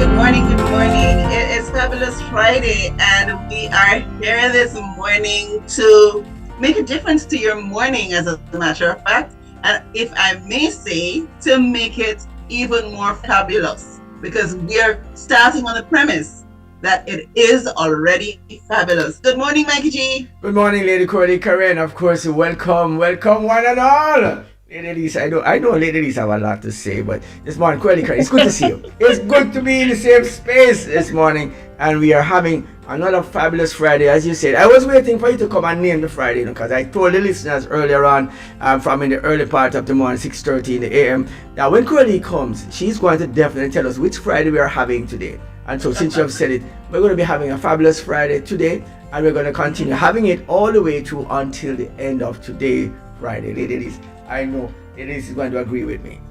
good morning, good morning. It is Fabulous Friday, and we are here this morning to make a difference to your morning, as a matter of fact. And if I may say, to make it even more fabulous, because we're starting on the premise that it is already fabulous. Good morning, Mikey G. Good morning, Lady Cordy Karen. Of course, welcome one and all. Lady Elise, I know Lady Elise have a lot to say, but this morning, Cordy Karen, it's good to see you. It's good to be in the same space this morning, and we are having another fabulous Friday, as you said. I was waiting for you to come and name the Friday, because I told the listeners earlier on, from in the early part of the morning, 6:30 in the a.m., that when Cordy comes, she's going to definitely tell us which Friday we are having today. And so, since you have said it, we're going to be having a fabulous Friday today, and we're going to continue having it all the way through until the end of today, Friday. Ladies, I know Ladies is going to agree with me.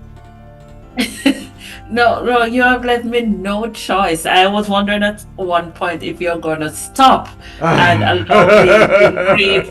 No, you have left me no choice. I was wondering at one point if you're going to stop and allow me to greet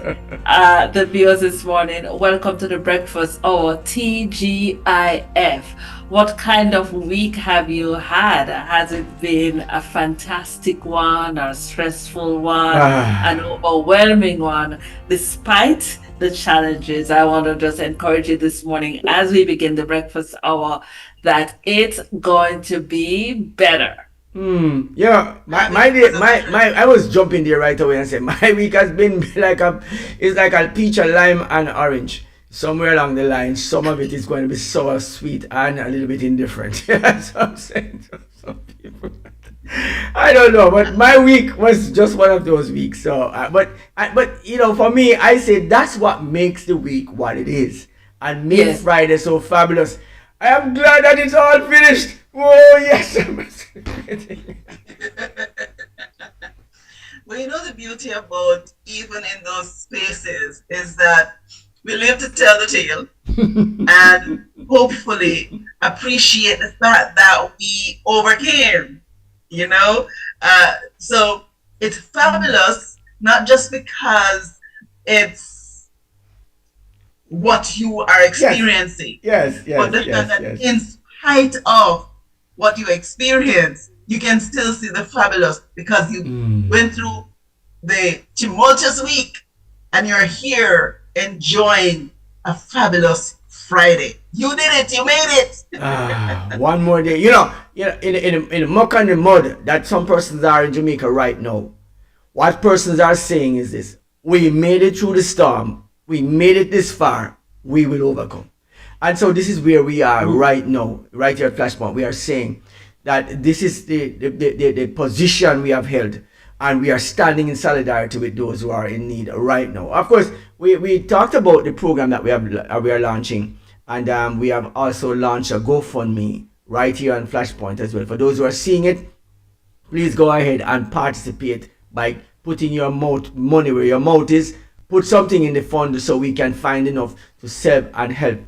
the viewers this morning. Welcome to the breakfast hour, TGIF. What kind of week have you had? Has it been a fantastic one, a stressful one, an overwhelming one? Despite the challenges, I want to just encourage you this morning as we begin the breakfast hour that it's going to be better. Yeah, my day, my I was jumping there right away and said my week has been it's like a peach, a lime, and orange. Somewhere along the line, some of it is going to be sour, sweet, and a little bit indifferent. That's what I'm saying to some people. I don't know, but my week was just one of those weeks. So, but for me, I say that's what makes the week what it is, and makes Yes. Friday so fabulous. I am glad that it's all finished. Oh yes. Well, the beauty about even in those spaces is that we live to tell the tale and hopefully appreciate the fact that we overcame, you know? So it's fabulous, not just because it's what you are Yes, experiencing, yes, but yes, the fact yes, that yes. in spite of what you experience, you can still see the fabulous because you went through the tumultuous week and you're here enjoying a fabulous Friday. You did it, you made it. One more day. In the muck and the mud that some persons are in Jamaica right now, what persons are saying is this: we made it through the storm, we made it this far, we will overcome. And so this is where we are right now, right here at Flashpoint. We are saying that this is the position we have held, and we are standing in solidarity with those who are in need right now. Of course, we talked about the program that we are launching, and we have also launched a GoFundMe right here on Flashpoint as well. For those who are seeing it, please go ahead and participate by putting your money where your mouth is. Put something in the fund so we can find enough to save and help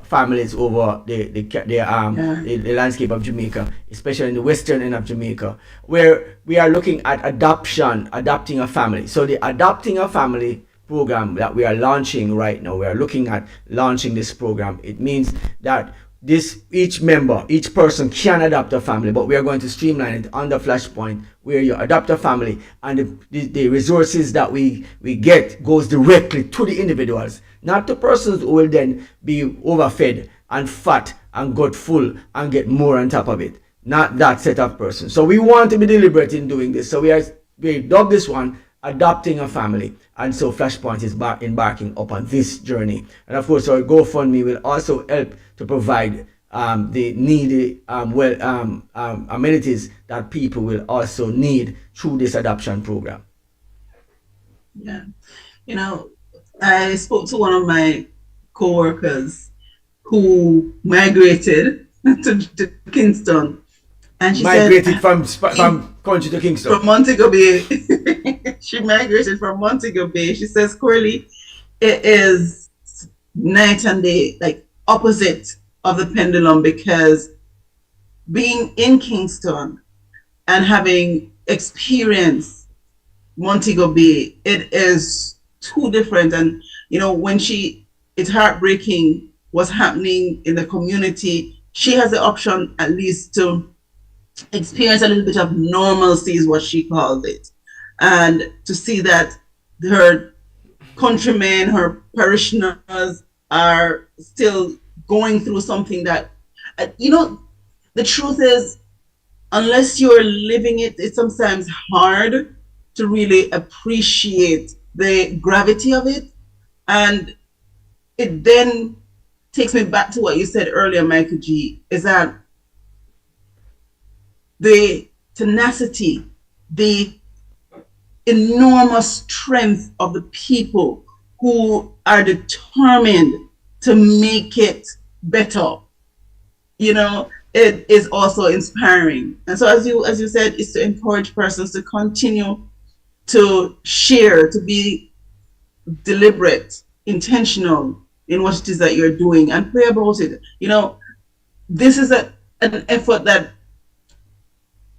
families over the landscape of Jamaica, especially in the western end of Jamaica, where we are looking at adopting a family. So the adopting a family program that we are launching right now, we are looking at launching this program. It means that each person can adopt a family, but we are going to streamline it under Flashpoint, where you adopt a family, and the resources that we get goes directly to the individuals, not to persons who will then be overfed and fat and got full and get more on top of it. Not that set of persons. So we want to be deliberate in doing this. So we dubbed this one adopting a family, and so Flashpoint is embarking upon this journey. And of course, our GoFundMe will also help to provide the needy amenities that people will also need through this adoption program. Yeah. I spoke to one of my coworkers who migrated to Kingston, and she said Migrated from country to Kingston. from Montego Bay. She migrated from Montego Bay. She says, Corley, it is night and day, like opposite of the pendulum, because being in Kingston and having experienced Montego Bay, it is too different. And when it's heartbreaking what's happening in the community. She has the option at least to experience a little bit of normalcy, is what she called it. And to see that her countrymen, her parishioners are still going through something that, the truth is, unless you're living it, it's sometimes hard to really appreciate the gravity of it. And it then takes me back to what you said earlier, Michael G, is that the tenacity, the enormous strength of the people who are determined to make it better, it is also inspiring. And so as you said, it's to encourage persons to continue to share, to be deliberate, intentional in what it is that you're doing, and pray about it. This is an effort that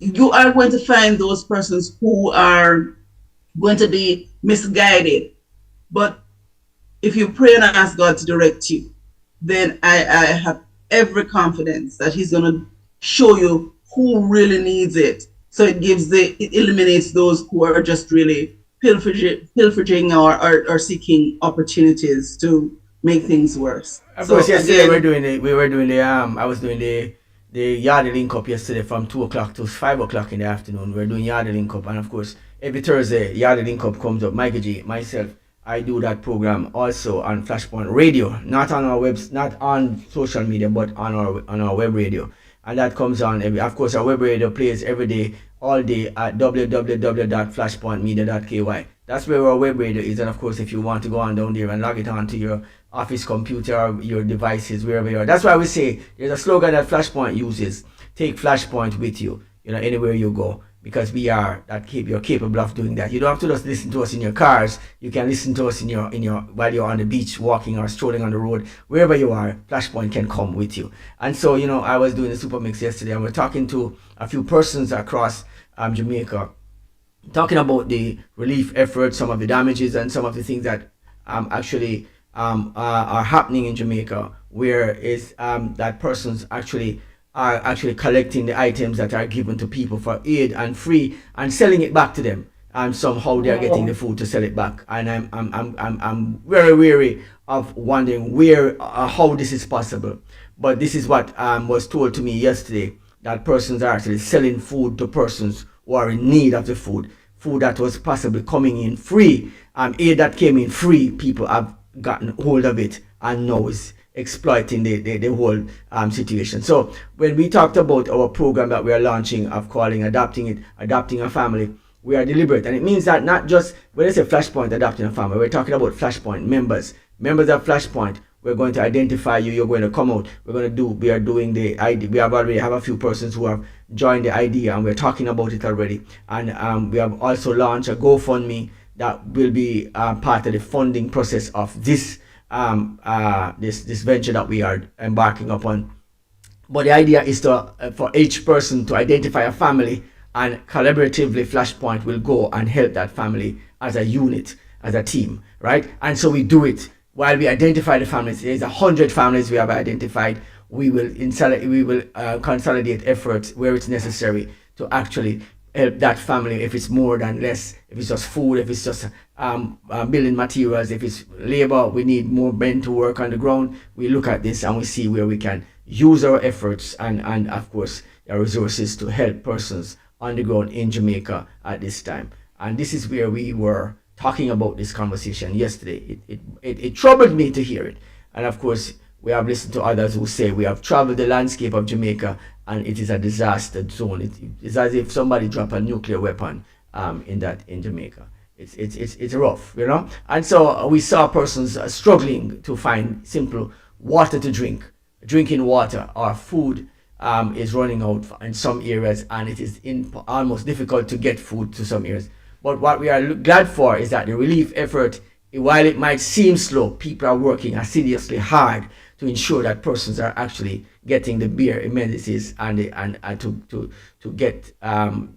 you are going to find those persons who are going to be misguided. But if you pray and ask God to direct you, then I have every confidence that He's going to show you who really needs it. So it eliminates those who are just really pilfering or seeking opportunities to make things worse. Of course, So yesterday again, we were doing I was doing the yard link up yesterday from 2 o'clock to 5 o'clock in the afternoon. We are doing yard link up, and of course, every Thursday yard link up comes up. Mikey G, myself, I do that program also on Flashpoint Radio, not on our webs, not on social media, but on our web radio, and that comes on. Of course, our web radio plays every day, all day at www.flashpointmedia.ky. That's where our web radio is, and of course, if you want to go on down there and log it on to your office computer or your devices, wherever you are. That's why we say there's a slogan that Flashpoint uses: take Flashpoint with you, anywhere you go, because we are you're capable of doing that. You don't have to just listen to us in your cars. You can listen to us in your while you're on the beach walking or strolling on the road, wherever you are. Flashpoint can come with you. And so, I was doing the super mix yesterday, and we're talking to a few persons across Jamaica, talking about the relief efforts, some of the damages, and some of the things that actually are happening in Jamaica, where is that persons actually are actually collecting the items that are given to people for aid and free and selling it back to them. And somehow they are getting the food to sell it back. And I'm very weary of wondering where how this is possible. But this is what was told to me yesterday, that persons are actually selling food to persons who are in need of the food that was possibly coming in free, aid that came in free. People have gotten hold of it and now is exploiting the whole situation. So when we talked about our program that we are launching of calling adopting a family, we are deliberate, and it means that not just when I say Flashpoint adopting a family, we're talking about Flashpoint members of Flashpoint. We're going to identify you. You're going to come out. We are doing the idea. We have already have a few persons who have joined the idea, and we're talking about it already. And we have also launched a GoFundMe that will be part of the funding process of this this venture that we are embarking upon. But the idea is to for each person to identify a family, and collaboratively Flashpoint will go and help that family as a unit, as a team, right? And so we do it while we identify the families. There's 100 families we have identified. We will consolidate efforts where it's necessary to actually help that family. If it's more than less, if it's just food, if it's just building materials, if it's labor, we need more men to work on the ground. We look at this and we see where we can use our efforts and of course our resources to help persons on the ground in Jamaica at this time. And this is where we were talking about this conversation yesterday. It troubled me to hear it. And of course, we have listened to others who say we have traveled the landscape of Jamaica and it is a disaster zone. It's as if somebody dropped a nuclear weapon in Jamaica. It's rough, And so we saw persons struggling to find simple water to drink, drinking water or food. Is running out in some areas, and it is almost difficult to get food to some areas. But what we are glad for is that the relief effort, while it might seem slow, people are working assiduously hard to ensure that persons are actually getting the bare amenities and to get them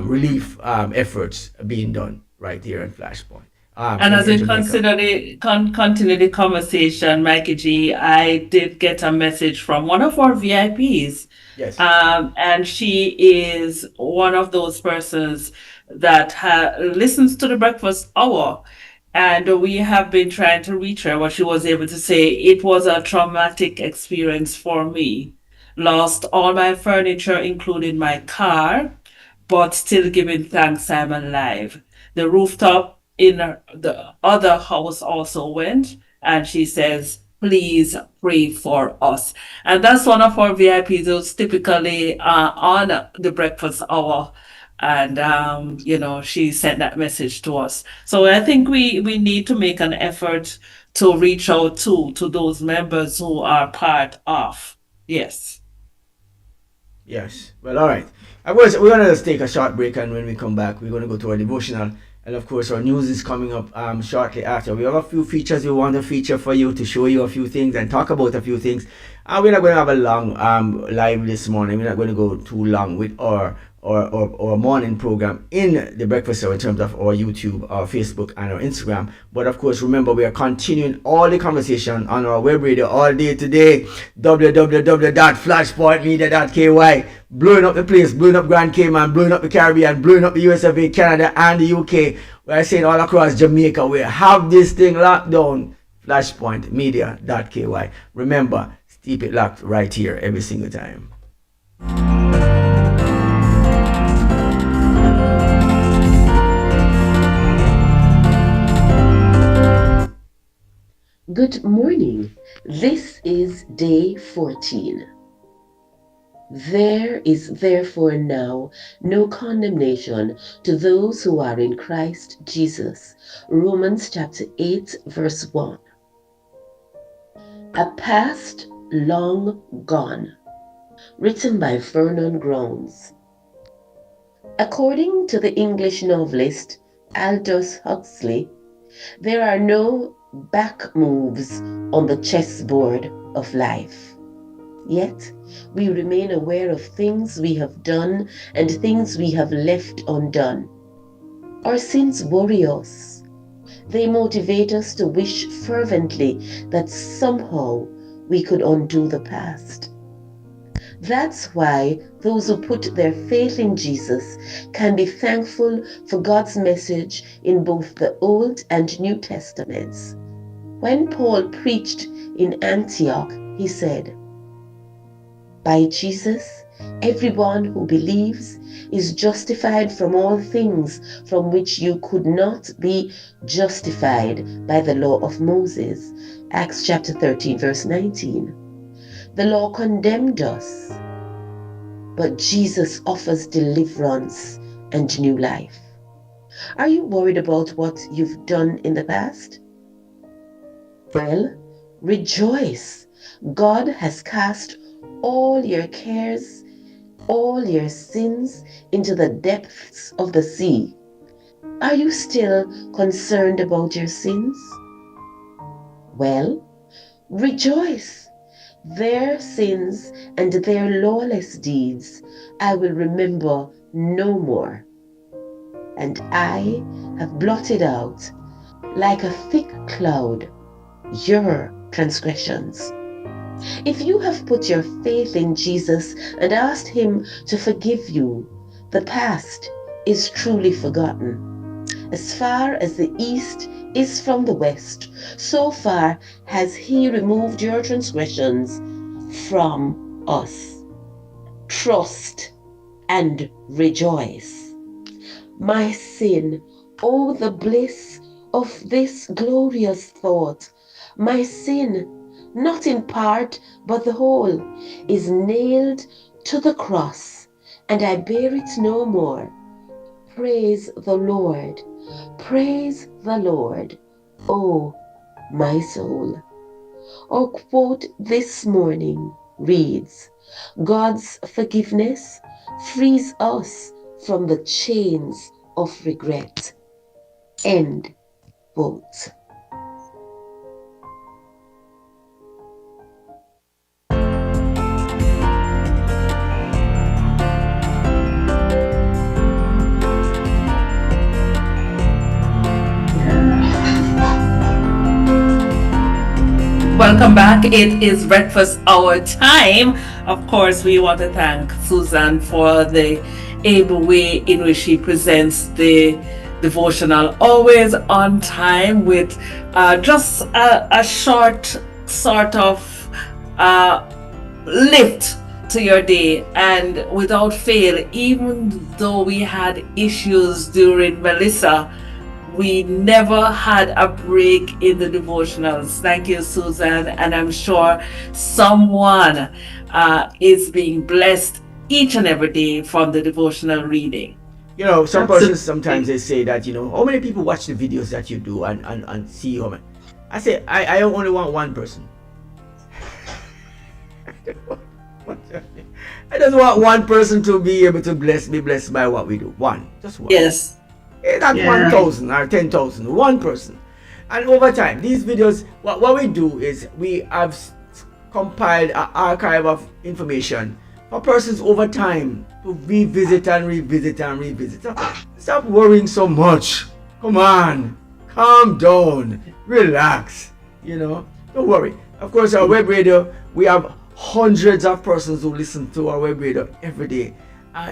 relief efforts being done right here in Flashpoint. And in, as in we Jamaica. continue the conversation, Mikey G, I did get a message from one of our VIPs. Yes. And she is one of those persons that listens to the breakfast hour. And we have been trying to reach her, but she was able to say it was a traumatic experience for me. Lost all my furniture, including my car, but still giving thanks I'm alive. The rooftop in the other house also went, and she says, please pray for us. And that's one of our VIPs who's typically on the breakfast hour. And, she sent that message to us. So I think we need to make an effort to reach out to those members who are part of. Yes. Yes. Well, all right. I was, we're going to just take a short break, and when we come back, we're going to go to our devotional. And of course, our news is coming up shortly after. We have a few features we want to feature for you to show you a few things and talk about a few things. And we're not going to have a long live this morning. We're not going to go too long with our morning program in the breakfast show in terms of our YouTube, our Facebook, and our Instagram. But of course, remember, we are continuing all the conversation on our web radio all day today. www.flashpointmedia.ky. Blowing up the place, blowing up Grand Cayman, blowing up the Caribbean, blowing up the US of A, Canada, and the UK. We're saying all across Jamaica, we have this thing locked down. Flashpointmedia.ky. Remember, keep it locked right here every single time. Good morning. This is day 14. There is therefore now no condemnation to those who are in Christ Jesus. Romans chapter 8, verse 1. A past long gone. Written by Vernon Grounds. According to the English novelist Aldous Huxley, there are no back moves on the chessboard of life. Yet, we remain aware of things we have done and things we have left undone. Our sins worry us. They motivate us to wish fervently that somehow we could undo the past. That's why those who put their faith in Jesus can be thankful for God's message in both the Old and New Testaments. When Paul preached in Antioch, he said, "By Jesus, everyone who believes is justified from all things from which you could not be justified by the law of Moses." Acts chapter 13, verse 19. The law condemned us, but Jesus offers deliverance and new life. Are you worried about what you've done in the past? Well, rejoice. God has cast all your cares, all your sins into the depths of the sea. Are you still concerned about your sins? Well, rejoice. Their sins and their lawless deeds I will remember no more. And I have blotted out, like a thick cloud, your transgressions. If you have put your faith in Jesus and asked Him to forgive you, the past is truly forgotten. As far as the east is from the west, so far has He removed your transgressions from us. Trust and rejoice. My sin, oh, the bliss of this glorious thought. My sin, not in part but the whole, is nailed to the cross, and I bear it no more. Praise the Lord. Praise the Lord, oh my soul. Our quote this morning reads, God's forgiveness frees us from the chains of regret. End quote. Welcome back. It is breakfast hour time. Of course, we want to thank Susan for the able way in which she presents the devotional, always on time with just a short sort of uh, lift to your day, and without fail, even though we had issues during Melissa, we never had a break in the devotionals. Thank you, Susan. And I'm sure someone is being blessed each and every day from the devotional reading. You know, some persons sometimes Absolutely. they say that, you know, how many people watch the videos that you do and see how many. I say, I only want one person. I just want one person to be able to be blessed by what we do. One. Just one. Yes. Not Yeah. 1,000 or 10,000. One person. And over time, these videos, what we do is we have compiled an archive of information for persons over time to revisit and revisit and revisit. Stop worrying so much. Come on. Calm down. Relax. You know, don't worry. Of course, our web radio, we have hundreds of persons who listen to our web radio every day.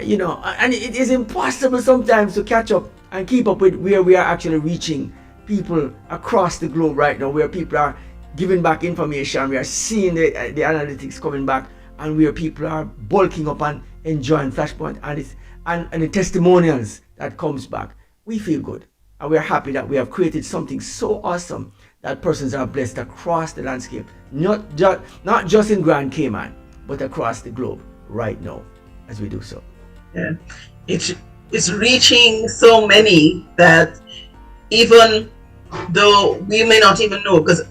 You know, and it is impossible sometimes to catch up and keep up with where we are actually reaching people across the globe right now, where people are giving back information, we are seeing the analytics coming back, and where people are bulking up and enjoying Flashpoint, and the testimonials that comes back. We feel good, and we are happy that we have created something so awesome that persons are blessed across the landscape, not just in Grand Cayman, but across the globe right now as we do so. Yeah. It's it's reaching so many that even though we may not even know, because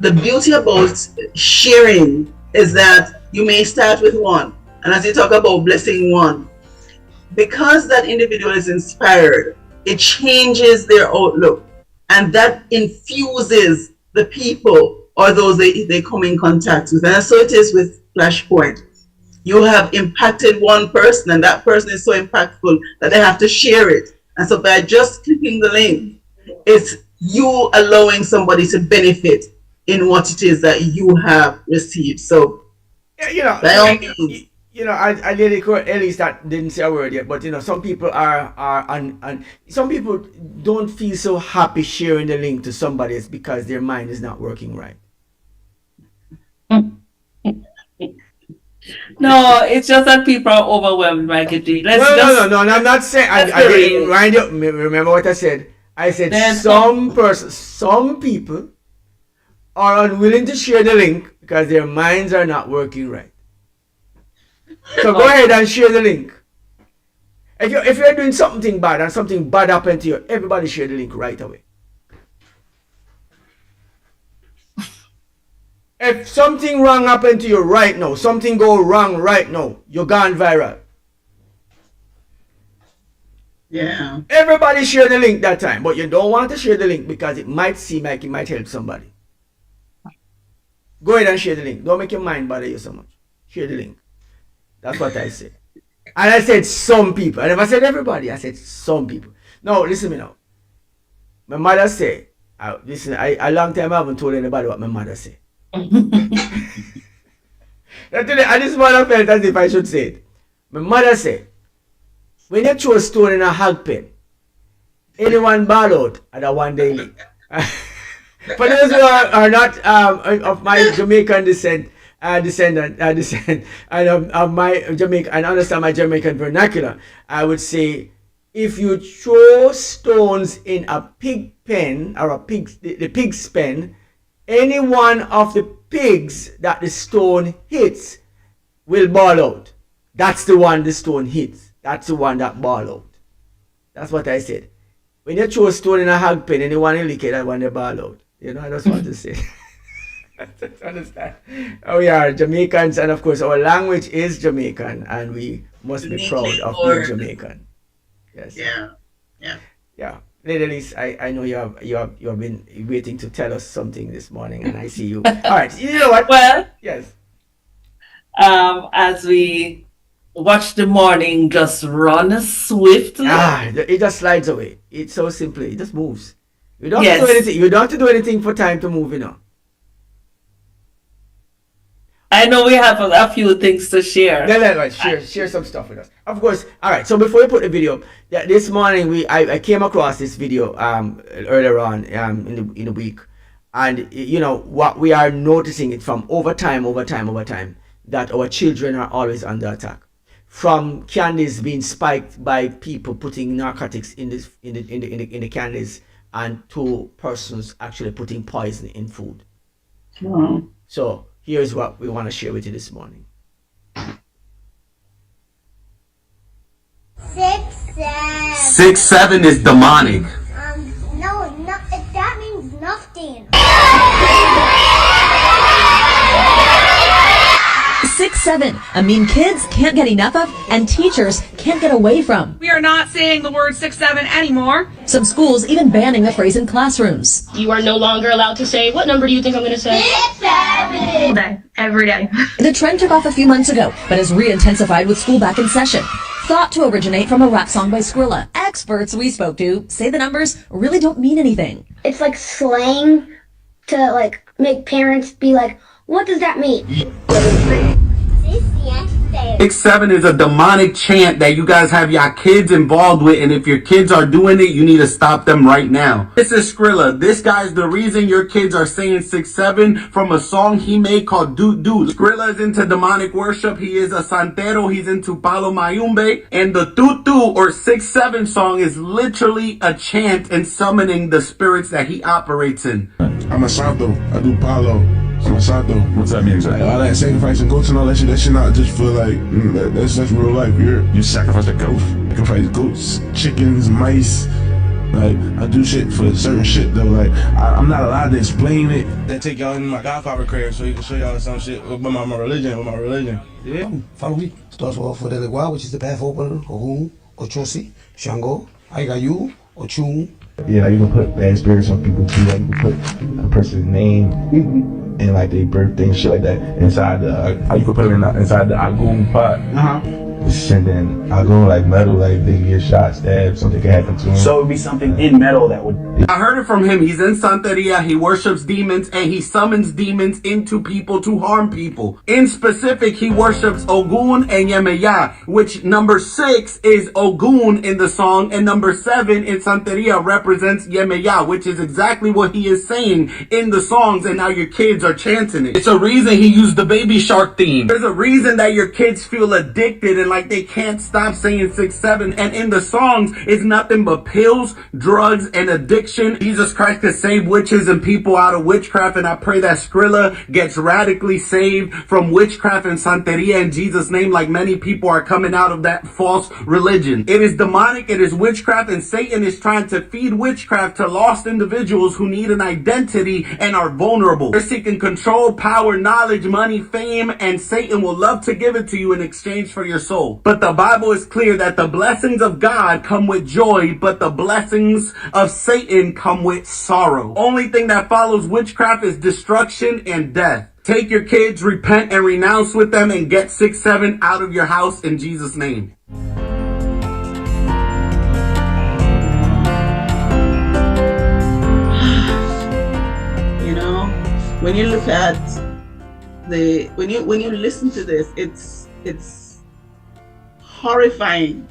the beauty about sharing is that you may start with one, and as you talk about blessing one, because that individual is inspired, it changes their outlook, and that infuses the people or those they come in contact with. And so it is with Flashpoint. You have impacted one person, and that person is so impactful that they have to share it. And so by just clicking the link, it's you allowing somebody to benefit in what it is that you have received. So Yeah, you know, by all means, you know, I did quote Elise that didn't say a word yet, but you know, some people are and some people don't feel so happy sharing the link to somebody else because their mind is not working right. No, it's just that people are overwhelmed, Mikey G. No, Let's no, no, just no, no. I'm not saying. let's I be didn't real. remind you. Remember what I said? I said There's some some. persons, some people are unwilling to share the link because their minds are not working right. So go Okay. ahead and share the link. If you're doing something bad and something bad happened to you, everybody share the link right away. If something wrong happened to you right now, something go wrong right now, you're gone viral. yeah, Everybody share the link that time, but you don't want to share the link because it might seem like it might help somebody. Go ahead and share the link. Don't make your mind bother you so much. Share the link. That's what I say. And I said some people. I never said everybody. I said some people. Now, listen to me now. My mother say, listen, a long time I haven't told anybody what my mother say. Today, I just want to felt as if I should say it. My mother say, when you throw a stone in a hog pen, anyone ball out at a one day league. For those who are not of my Jamaican descent, and of my Jamaican, and understand my Jamaican vernacular, I would say, if you throw stones in a pig pen or the pig's pen, any one of the pigs that the stone hits will ball out. That's the one the stone hits. That's the one that ball out. That's what I said. When you throw a stone in a hog pen, anyone will lick it, that one they ball out. You know, I just want to say. Just understand. We are Jamaicans, and of course, our language is Jamaican, and we must be proud uniquely of being or Jamaican. Yes. yeah, yeah. Yeah. Lady Elise, I know you have been waiting to tell us something this morning, and I see you. All right. You know what? Well, Yes. as we watch the morning just run swiftly. It just slides away. It's so simple. It just moves. You don't have to do Yes. anything. You don't have to do anything for time to move, you know. I know we have a few things to share. Share some stuff with us. Of course. All right. So before we put the video, this morning I came across this video earlier on in the week, and you know what we are noticing it from over time that our children are always under attack. From candies being spiked by people putting narcotics in the candies, and to persons actually putting poison in food. Wow. So here's what we want to share with you this morning. 6'7" is demonic. No, that means nothing. 6'7", I mean kids can't get enough of and teachers can't get away from. We are not saying the word 6'7" anymore. Some schools even banning the phrase in classrooms. You are no longer allowed to say, what number do you think I'm going to say? 6'7". All day, every day. The trend took off a few months ago, but has re-intensified with school back in session. Thought to originate from a rap song by Skrilla. Experts we spoke to say the numbers really don't mean anything. It's like slang to make parents be like, what does that mean? 6'7" is a demonic chant that you guys have your kids involved with, and if your kids are doing it, you need to stop them right now. This is Skrilla. This guy's the reason your kids are saying 6'7" from a song he made called Doot Doot. Skrilla is into demonic worship. He is a santero. He's into Palo Mayumbe. And the Doot Doot or 6'7" song is literally a chant and summoning the spirits that he operates in. I'm a santo. I do palo. I'm a santo. What's that mean exactly? All that sacrificing goats and all that shit not just for that's real life. You sacrifice a goat? Sacrifice goats, chickens, mice. I do shit for certain shit though. I'm not allowed to explain it. They take y'all in my Godfather crib so he can show y'all some shit with my religion. Yeah. Follow me. Starts off with the Legua, which is the path opener, Ohun, Ochosi, Shango, Aigayu, Ochun. Yeah, you can put bad spirits on people too. You can put a person's name and their birthday and shit like that inside the. You can put them inside the agun pot. And then agun metal, they get shot, stabbed, something can happen to them. So it would be something in metal that would. I heard it from him. He's in Santeria. He worships demons and he summons demons into people to harm people. In specific, he worships Ogun and Yemeya, which number 6 is Ogun in the song, and number 7 in Santeria represents Yemeya, which is exactly what he is saying in the songs, and now your kids are chanting it. It's a reason he used the baby shark theme. There's a reason that your kids feel addicted and they can't stop saying 6'7", and in the songs it's nothing but pills, drugs, and addiction. Jesus Christ could save witches and people out of witchcraft, and I pray that Skrilla gets radically saved from witchcraft and Santeria in Jesus' name, like many people are coming out of that false religion. It is demonic, it is witchcraft, and Satan is trying to feed witchcraft to lost individuals who need an identity and are vulnerable. They're seeking control, power, knowledge, money, fame, and Satan will love to give it to you in exchange for your soul. But the Bible is clear that the blessings of God come with joy, but the blessings of Satan come with sorrow. Only thing that follows witchcraft is destruction and death. Take your kids, repent and renounce with them, and get 6'7" out of your house in Jesus' name. You know, when you look at when you listen to this, it's horrifying.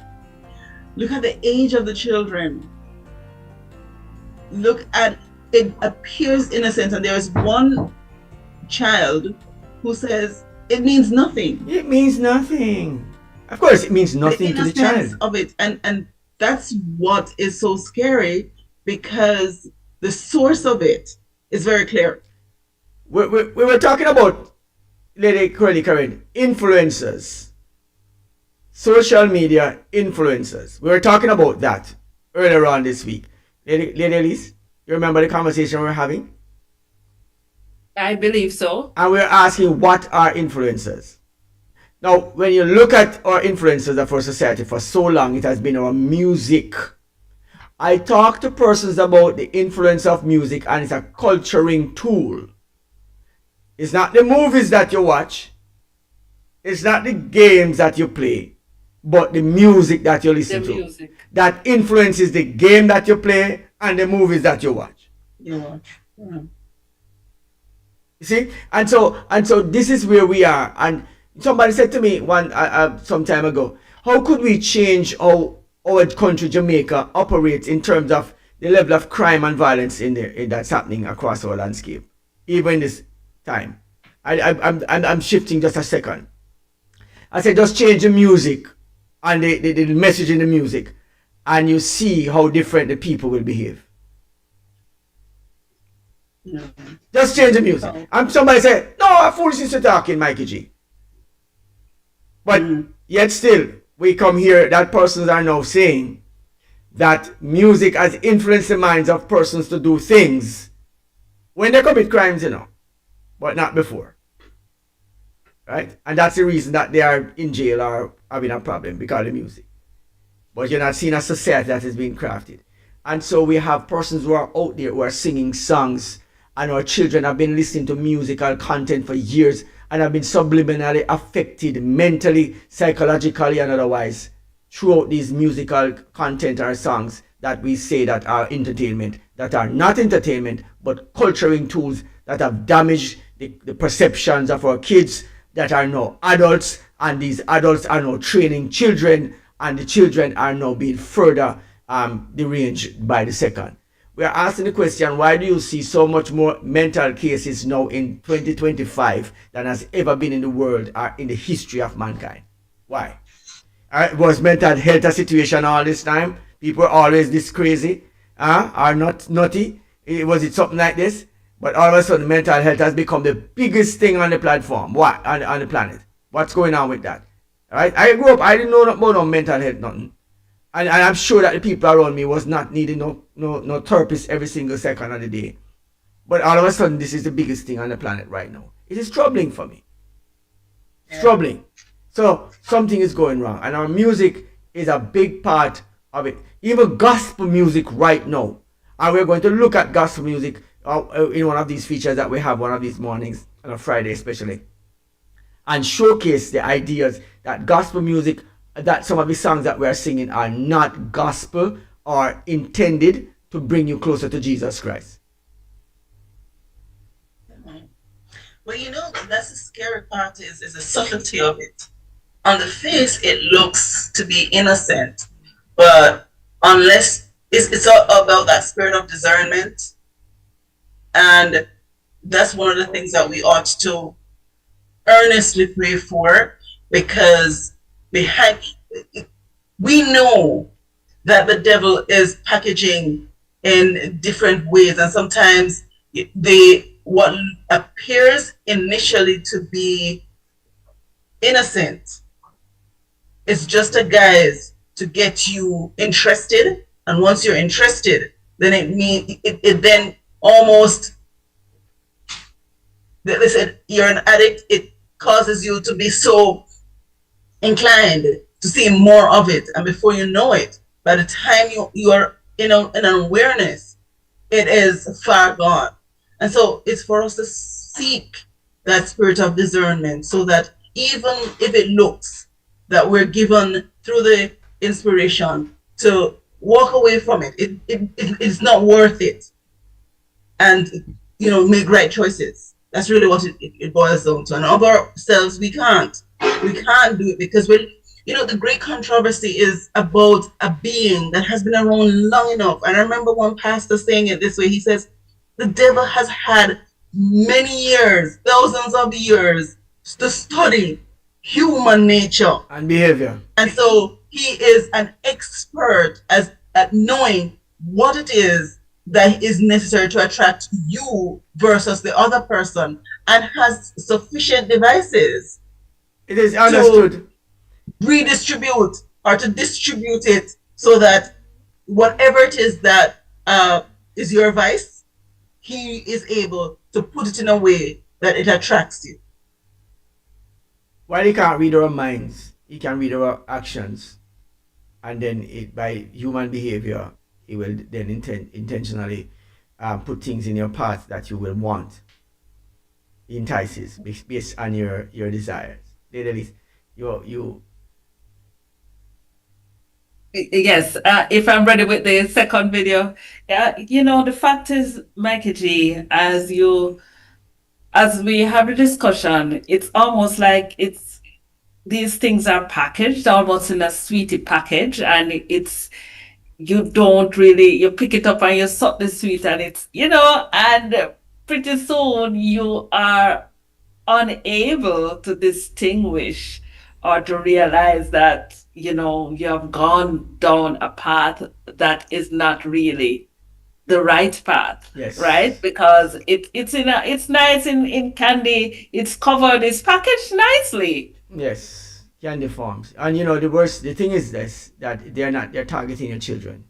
Look at the age of the children. Look at it, appears innocent, and there is one child who says it means nothing. It means nothing. Of course, it means nothing to the child. Of it, and that's what is so scary, because the source of it is very clear. We were talking about, Lady Curly Karen, influencers. Social media influencers. We were talking about that earlier on this week. Lady Elise, you remember the conversation we were having? I believe so. And we're asking, what are influencers? Now, when you look at our influencers of our society, for so long, it has been our music. I talk to persons about the influence of music, and it's a culturing tool. It's not the movies that you watch. It's not the games that you play, but the music that you listen to. Music. That influences the game that you play and the movies that you watch. You watch. Yeah. You see, and so this is where we are. And somebody said to me some time ago, how could we change how our country Jamaica operates in terms of the level of crime and violence that's happening across our landscape, even in this time. I'm shifting just a second. I said just change the music and the message in the music, and you see how different the people will behave. Just change the music. And somebody say, no, I'm foolishness to talking, Mikey G. But yet still, we come here, that persons are now saying that music has influenced the minds of persons to do things when they commit crimes, but not before. Right? And that's the reason that they are in jail or having a problem because of music. But you're not seeing a society that is being crafted. And so we have persons who are out there who are singing songs, and our children have been listening to musical content for years and have been subliminally affected mentally, psychologically, and otherwise throughout these musical content or songs that we say that are entertainment, that are not entertainment, but culturing tools that have damaged the perceptions of our kids that are now adults, and these adults are now training children, and the children are now being further deranged by the second. We are asking the question, why do you see so much more mental cases now in 2025 than has ever been in the world or in the history of mankind? Why? Was mental health a situation all this time? People were always this crazy, or not nutty? Was it something like this? But all of a sudden, mental health has become the biggest thing on the platform. What? On the planet. What's going on with that? All right? I grew up, I didn't know about no mental health, nothing. And I'm sure that the people around me was not needing no therapist every single second of the day. But all of a sudden, this is the biggest thing on the planet right now. It is troubling for me. It's troubling. So something is going wrong. And our music is a big part of it. Even gospel music right now. And we're going to look at gospel music in one of these features that we have one of these mornings, on a Friday especially. And showcase the ideas that gospel music, that some of the songs that we are singing are not gospel or intended to bring you closer to Jesus Christ. Well, that's the scary part is the subtlety of it. On the face, it looks to be innocent, but unless it's all about that spirit of discernment, and that's one of the things that we ought to earnestly pray for, because we know that the devil is packaging in different ways, and sometimes what appears initially to be innocent is just a guise to get you interested, and once you're interested, then it then almost, they said you're an addict, it causes you to be so inclined to see more of it, and before you know it, by the time you are in an awareness, it is far gone. And so it's for us to seek that spirit of discernment, so that even if it looks that we're given through the inspiration to walk away from it, it's not worth it, and make right choices. That's really what it boils down to. And of ourselves, we can't do it, because the great controversy is about a being that has been around long enough. And I remember one pastor saying it this way. He says, the devil has had many years, thousands of years, to study human nature and behavior. And so he is an expert at knowing what it is that is necessary to attract you versus the other person, and has sufficient devices. It is understood To redistribute or to distribute it, so that whatever it is that is your vice, he is able to put it in a way that it attracts you. While he can't read our minds, he can read our actions, and then by human behavior, he will then intentionally put things in your path that you will want. He entices based on your desires. Elise, you. Yes, if I'm ready with the second video. Yeah, the fact is, Mikey G, as as we have the discussion, it's almost like it's these things are packaged almost in a sweetie package, and it's you don't really you pick it up and you suck the sweet, and it's and pretty soon you are unable to distinguish or to realize that you have gone down a path that is not really the right path. Yes. Right, because it's nice in candy, it's covered, it's packaged nicely. Yes, candy forms. And the thing is this, that they're targeting your children.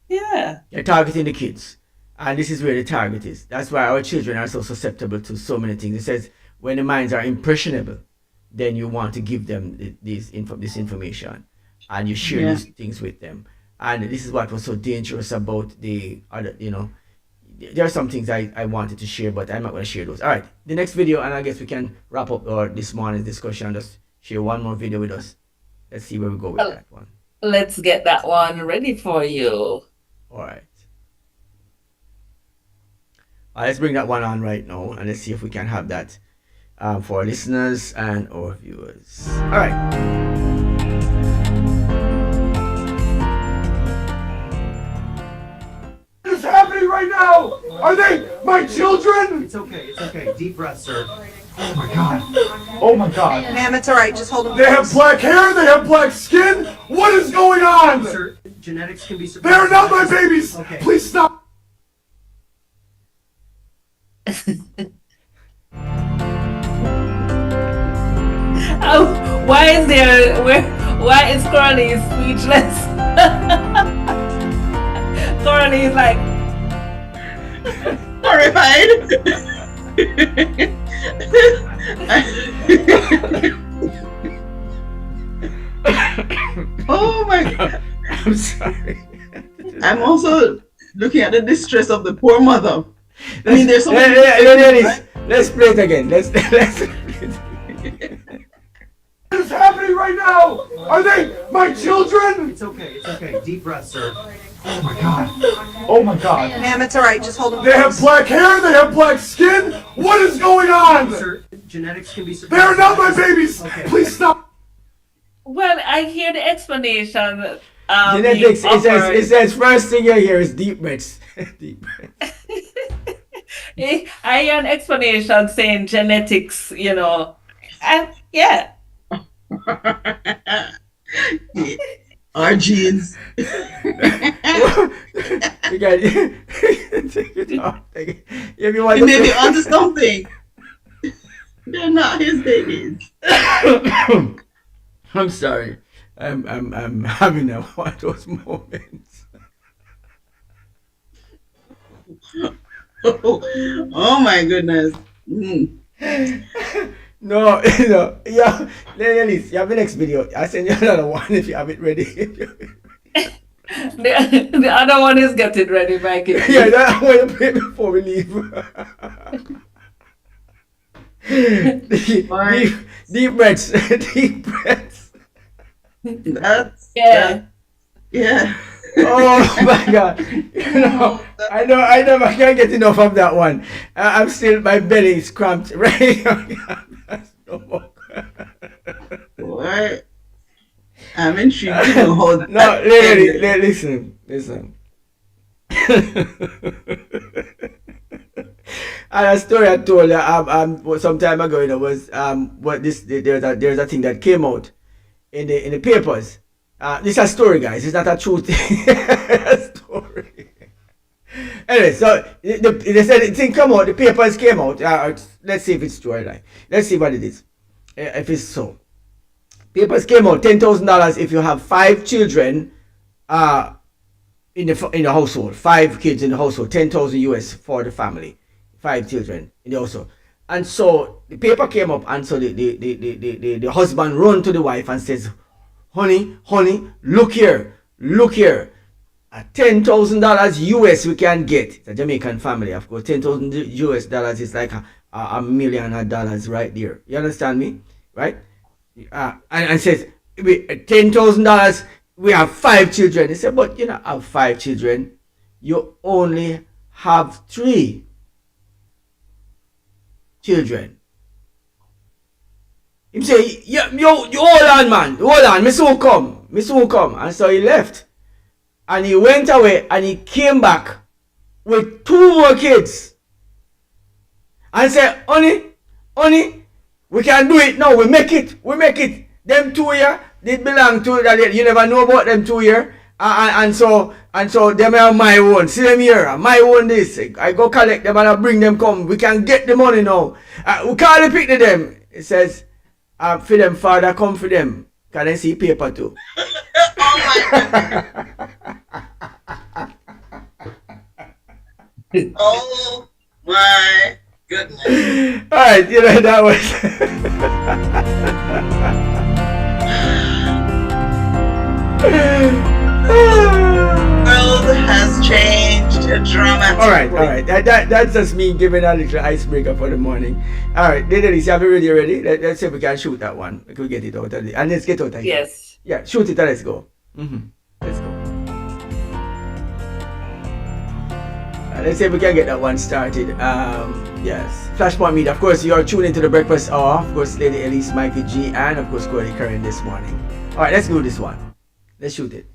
Yeah. They're targeting the kids. And this is where the target is. That's why our children are so susceptible to so many things. It says when the minds are impressionable, then you want to give them this information, and you share these things with them. And this is what was so dangerous about the other, there are some things I wanted to share, but I'm not going to share those. All right, the next video, and I guess we can wrap up this morning's discussion. Just share one more video with us. Let's see where we go with that one. Let's get that one ready for you. All right. Let's bring that one on right now, and let's see if we can have that for our listeners and our viewers. All right. What is happening right now? Are they my children? It's okay. Deep breath, sir. Oh my god. Oh my god. Ma'am, it's alright. Just hold them. They have black hair, they have black skin. What is going on? Sir, genetics can be surprising. They are not my babies. Okay. Please stop. Why is Coralie speechless? Coralie is like horrified. Oh my god. I'm sorry. I'm also looking at the distress of the poor mother. I mean, there's so many let's play it again. Let's play it again. What is happening right now? Are they my children? It's okay. Deep breath, sir. Oh my god. Oh my god. Ma'am, it's alright. Just hold them. They have black hair, they have black skin. What is going on? Sir, genetics can be They surprising. are not my babies. Okay. Please stop. well, I hear the explanation. Genetics. It says first thing you hear is deep breaths. Deep breaths. I hear an explanation saying genetics, and yeah. Our genes. You got take it off. If you want He may be onto something. They're not his babies. I'm sorry. I'm having one of those moments. Oh my goodness. No, yeah. Elise, you have the next video. I send you another one if you have it ready. The other one is getting ready, Mikey. Yeah, that one you play before we leave. Deep breaths. Deep breaths. Yeah. Oh my god. I can't get enough of that one. I'm still, my belly is cramped. Right? What? I'm intrigued to know how that No, listen. And a story I told you some time ago, was there's a thing that came out in the papers. This is a story, guys. It's not a true thing. A story. Anyway, so they said the thing come out. The papers came out. Let's see if it's true or not. Let's see what it is. If it's so, papers came out. $10,000 if you have 5 children. In the household, 5 kids in the household, 10,000 US for the family, 5 children in the household. And so the paper came up, and so the husband run to the wife and says, honey, look here, $10,000 US we can get. It's a Jamaican family, of course. $10,000 US dollars is like $1 million right there. You understand me, right? And says $10,000. We have 5 children. He said, but you don't have 5 children. You only have 3. children. Him say, yo, you hold on, man, hold on, me soon come. And so he left. And he went away and he came back with 2 more kids. And said, honey, we can do it now, we make it. Them 2 here, they belong to, you never know about them 2 here. And so them are my own. See them here, my own this. I go collect them and I bring them come. We can get the money now. We can't pick to them. It says, for them, father, come for them. Can I see paper too? Oh my goodness. Alright, you know, that was world has changed dramatically. Alright. That's just me giving a little icebreaker for the morning. Alright, Elise, have you ready? Let's see if we can shoot that one. We can get it out of it. And let's get out of here. Yes. Yeah, shoot it and let's go. Let's go. Let's see if we can get that one started. Yes. Flashpoint Media. Of course, you are tuned into the breakfast hour. Of course, Lady Elise, Mikey G, and of course, Corey Curran this morning. Alright, let's do this one. Let's shoot it.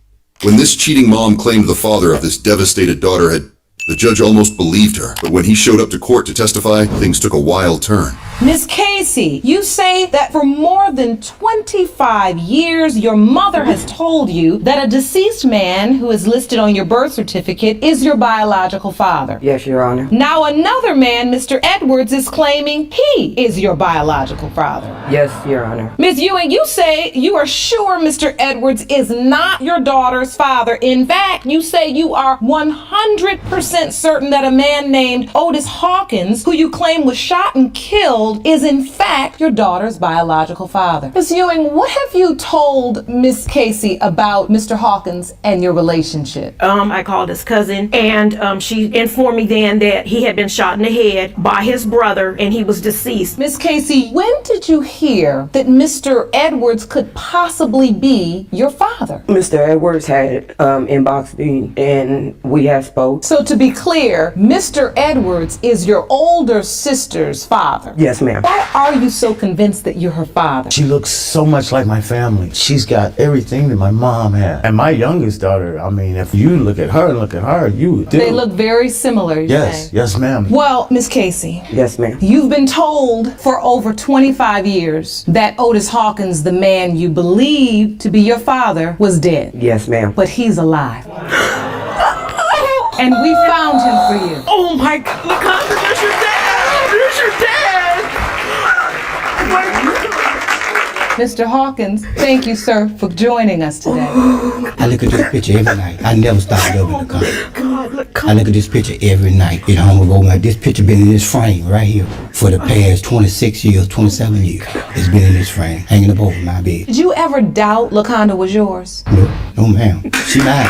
When this cheating mom claimed the father of this devastated daughter the judge almost believed her. But when he showed up to court to testify, things took a wild turn. Miss Casey, you say that for more than 25 years, your mother has told you that a deceased man who is listed on your birth certificate is your biological father. Yes, Your Honor. Now another man, Mr. Edwards, is claiming he is your biological father. Yes, Your Honor. Ms. Ewing, you say you are sure Mr. Edwards is not your daughter's father. In fact, you say you are 100% certain that a man named Otis Hawkins, who you claim was shot and killed, is in fact your daughter's biological father. Ms. Ewing, what have you told Miss Casey about Mr. Hawkins and your relationship? I called his cousin, and she informed me then that he had been shot in the head by his brother and he was deceased. Miss Casey, when did you hear that Mr. Edwards could possibly be your father? Mr. Edwards had inboxed me and we had spoke. So to be clear, Mr. Edwards is your older sister's father. Yes, ma'am. Why are you so convinced that you're her father? She looks so much like my family. She's got everything that my mom had. And my youngest daughter, I mean, if you look at her, you do. They look very similar, you say? Yes, ma'am. Well, Miss Casey. Yes, ma'am. You've been told for over 25 years that Otis Hawkins, the man you believe to be your father, was dead. Yes, ma'am. But he's alive. And we found him for you. Oh my God, LaConda, there's your dad! There's your dad! Mr. Hawkins, thank you, sir, for joining us today. I look at this picture every night. I never stop loving the car. I look at this picture every night. You know, I'm gonna go like this picture been in this frame right here for the past 26 years, 27 years. It's been in this frame, hanging up over my bed. Did you ever doubt LaConda was yours? No, ma'am. She mine.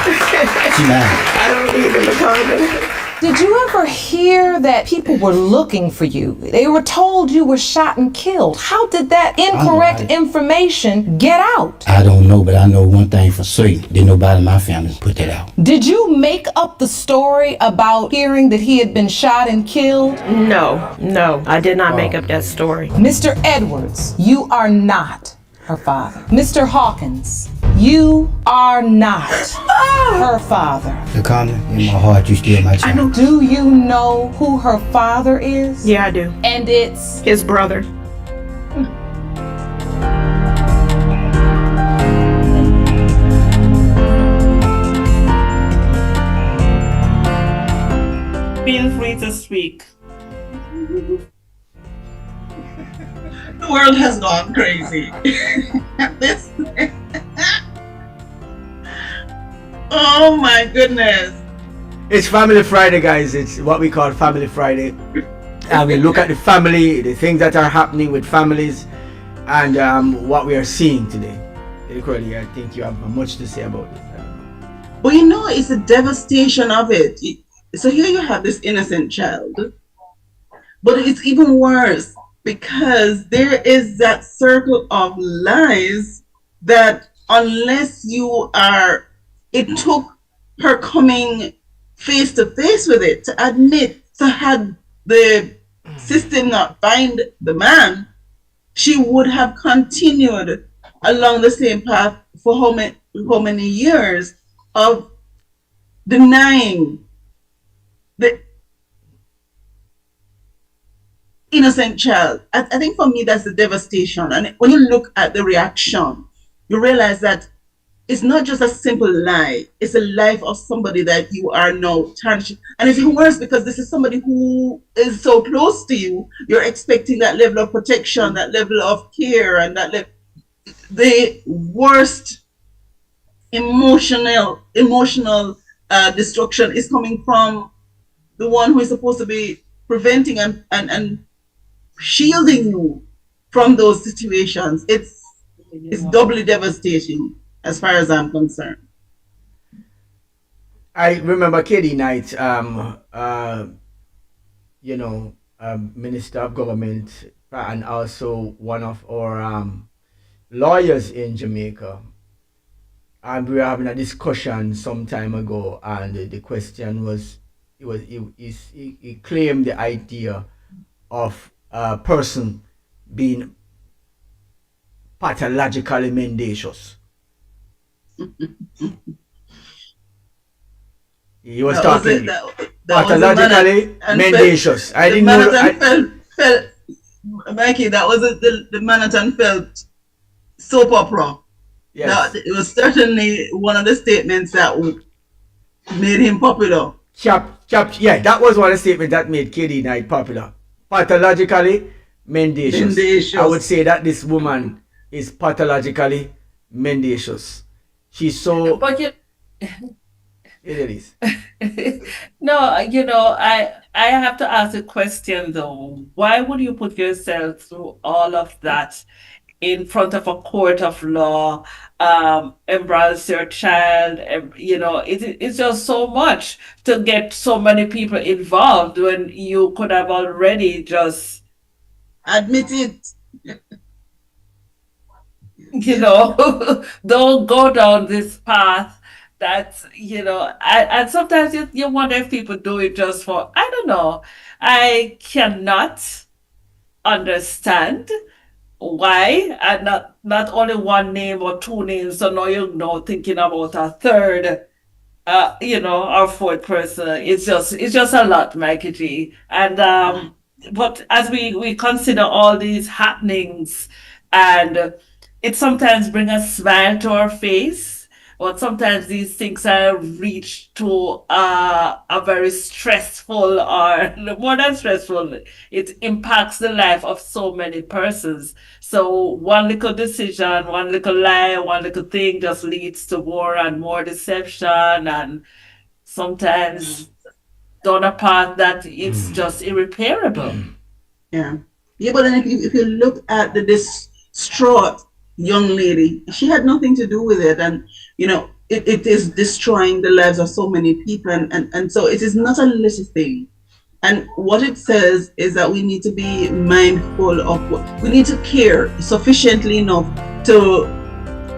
She mine. I don't need LaConda. Did you ever hear that people were looking for you? They were told you were shot and killed. How did that incorrect information get out? I don't know, but I know one thing for certain. Didn't nobody in my family put that out. Did you make up the story about hearing that he had been shot and killed? No, I did not make up that story. Mr. Edwards, you are not her father. Mr. Hawkins, you are not her father. LaConda, in my heart, you still my child. Do you know who her father is? Yeah, I do. And it's? His brother. Feel free to speak. The world has gone crazy. This. Oh my goodness. It's Family Friday, guys. It's what we call Family Friday. And we look at the family, the things that are happening with families, and what we are seeing today. Curly, I think you have much to say about this. Well, you know, it's the devastation of it. So here you have this innocent child, but it's even worse because there is that circle of lies that unless you are, it took her coming face to face with it to admit, to have the system not find the man, she would have continued along the same path for how many years of denying the innocent child. I think for me that's the devastation. And when you look at the reaction, you realize that it's not just a simple lie. It's a life of somebody that you are now tarnishing. And it's worse because this is somebody who is so close to you. You're expecting that level of protection, that level of care, and the worst emotional destruction is coming from the one who is supposed to be preventing and shielding you from those situations. It's doubly devastating as far as I'm concerned. I remember Katie Knight, Minister of Government, and also one of our lawyers in Jamaica. And we were having a discussion some time ago, and the question was, he claimed the idea of a person being pathologically mendacious. He was talking pathologically mendacious. I didn't know. Felt, Mikey, that was the Manhattan felt soap opera. Yes. It was certainly one of the statements that made him popular. Yeah, that was one of the statements that made Katie Knight popular. Pathologically mendacious. I would say that this woman is pathologically mendacious. She's so. But it is. No, I have to ask a question though. Why would you put yourself through all of that in front of a court of law, embrace your child? It's just so much to get so many people involved when you could have already just admit it. Don't go down this path. That's, and sometimes you wonder if people do it just for, I don't know. I cannot understand why, and not only one name or two names, so now thinking about a third, or fourth person. It's just a lot, Mikey G. And but as we consider all these happenings, and it sometimes brings a smile to our face, but sometimes these things are reached to a very stressful, or more than stressful, it impacts the life of so many persons. So one little decision, one little lie, one little thing just leads to more and more deception, and sometimes down a path that it's just irreparable. Yeah. But then if you look at the distraught young lady, she had nothing to do with it, and it is destroying the lives of so many people, and so it is not a little thing. And what it says is that we need to be mindful of we need to care sufficiently enough to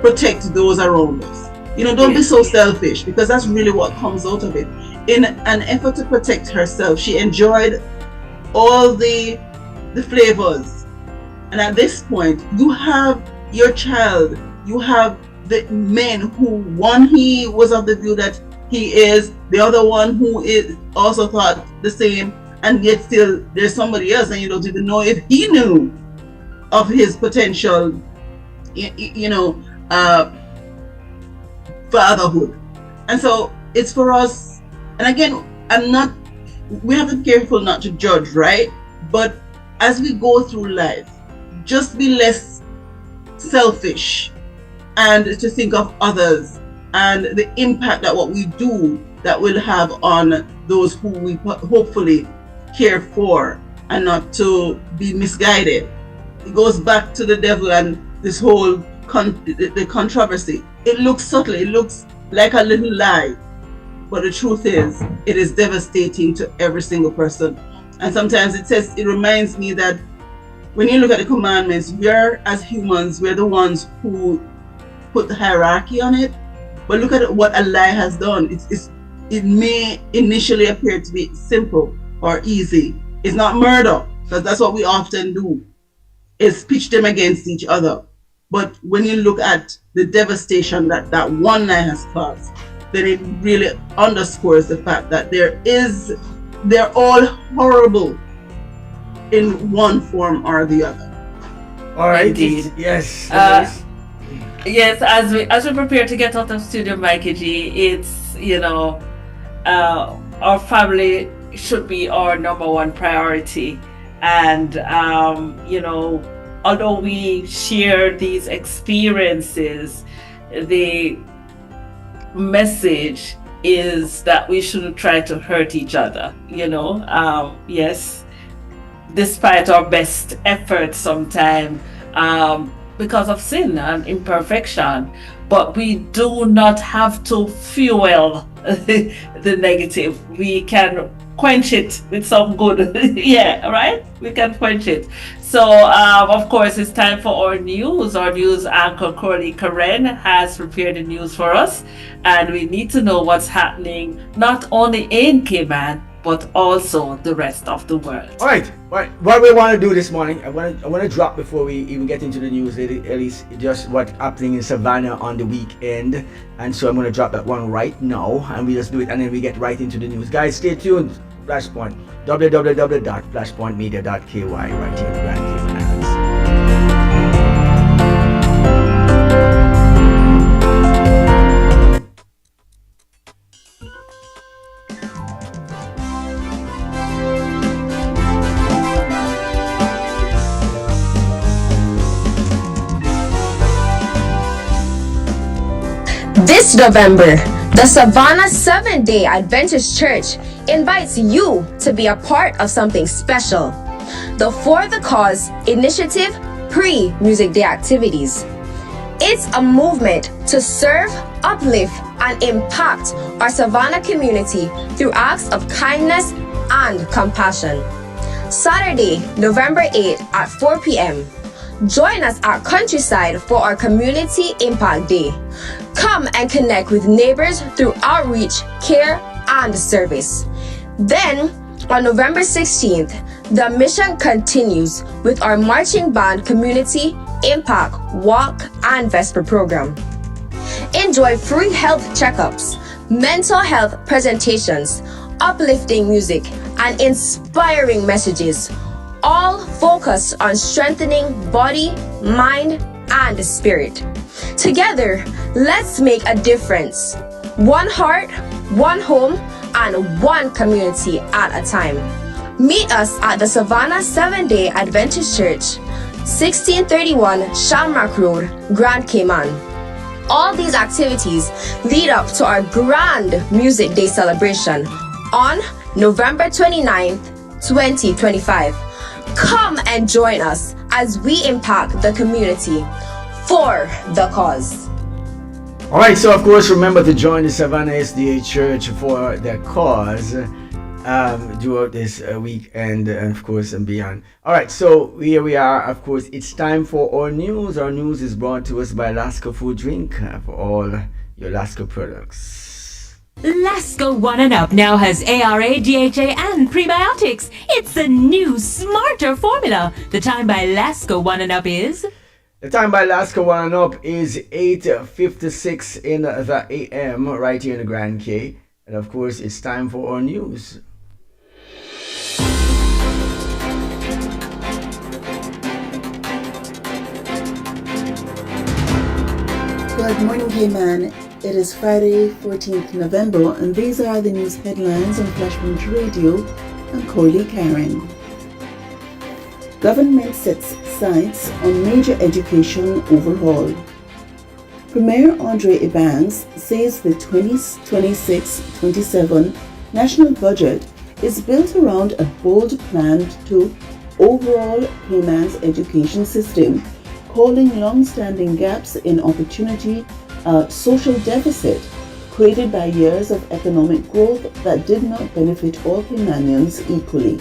protect those around us. Don't be so selfish, because that's really what comes out of it. In an effort to protect herself, she enjoyed all the flavors, and at this point you have your child, you have the men who, one, he was of the view that he is, the other one who is also thought the same, and yet still there's somebody else, and you don't even know if he knew of his potential fatherhood. And so it's for us, and again, we have to be careful not to judge, right? But as we go through life, just be less selfish and to think of others and the impact that what we do that will have on those who we hopefully care for, and not to be misguided. It goes back to the devil and this whole the controversy. It looks subtle, it looks like a little lie, but the truth is, it is devastating to every single person. And sometimes it reminds me that when you look at the commandments, we're, as humans, we're the ones who put the hierarchy on it. But look at what a lie has done. It may initially appear to be simple or easy. It's not murder, because that's what we often do, is pitch them against each other. But when you look at the devastation that that one night has caused, then it really underscores the fact that they're all horrible in one form or the other. All right. Indeed. Yes. Yes, as we prepare to get out of studio, Mikey G, it's our family should be our number one priority, and although we share these experiences, the message is that we shouldn't try to hurt each other. Yes, despite our best efforts sometimes. Because of sin and imperfection, but we do not have to fuel the negative. We can quench it with some good. Yeah, right? We can quench it. So, of course, it's time for our news. Our news anchor, Corley Karen, has prepared the news for us, and we need to know what's happening not only in Cayman, but also the rest of the world. All right. What we want to do this morning, I want to drop before we even get into the news, Elise, just what's happening in Savannah on the weekend, and so I'm going to drop that one right now, and we just do it, and then we get right into the news. Guys, stay tuned. Flashpoint, www.flashpointmedia.ky, right here in Grand Cayman Islands. This November, the Savannah Seventh-day Adventist Church invites you to be a part of something special. The For the Cause Initiative Pre-Music Day activities. It's a movement to serve, uplift, and impact our Savannah community through acts of kindness and compassion. Saturday, November 8th at 4 p.m. Join us at Countryside for our Community Impact Day. Come and connect with neighbors through outreach, care, and service. Then, on November 16th, the mission continues with our Marching Band Community Impact Walk and Vesper program. Enjoy free health checkups, mental health presentations, uplifting music, and inspiring messages, all focused on strengthening body, mind, and spirit. Together, let's make a difference. One heart, one home, and one community at a time. Meet us at the Savannah Seventh-day Adventist Church, 1631 Shamrock Road, Grand Cayman. All these activities lead up to our grand Music Day celebration on November 29th, 2025. Come and join us as we impact the community for the cause. All right, so of course, remember to join the Savannah SDA Church for the cause throughout this week and of course and beyond. All right, so here we are. Of course, it's time for our news. Our news is brought to us by Lasco Food Drink for all your Lasco products. Lasco 1 and Up now has ARA, DHA, and prebiotics. It's a new, smarter formula. The time by Lasco 1 and Up is... The time by Lasco 1 and Up is 8:56 in the AM right here in the Grand K. And of course, it's time for our news. Good morning, Cayman. It is Friday, 14th November, and these are the news headlines on Flashpoint Radio. I'm Corley Karen. Government sets sights on major education overhaul. Premier Andre Ebanks says the 2026-27 national budget is built around a bold plan to overhaul Cayman's education system, calling long-standing gaps in opportunity a social deficit created by years of economic growth that did not benefit all Caymanians equally.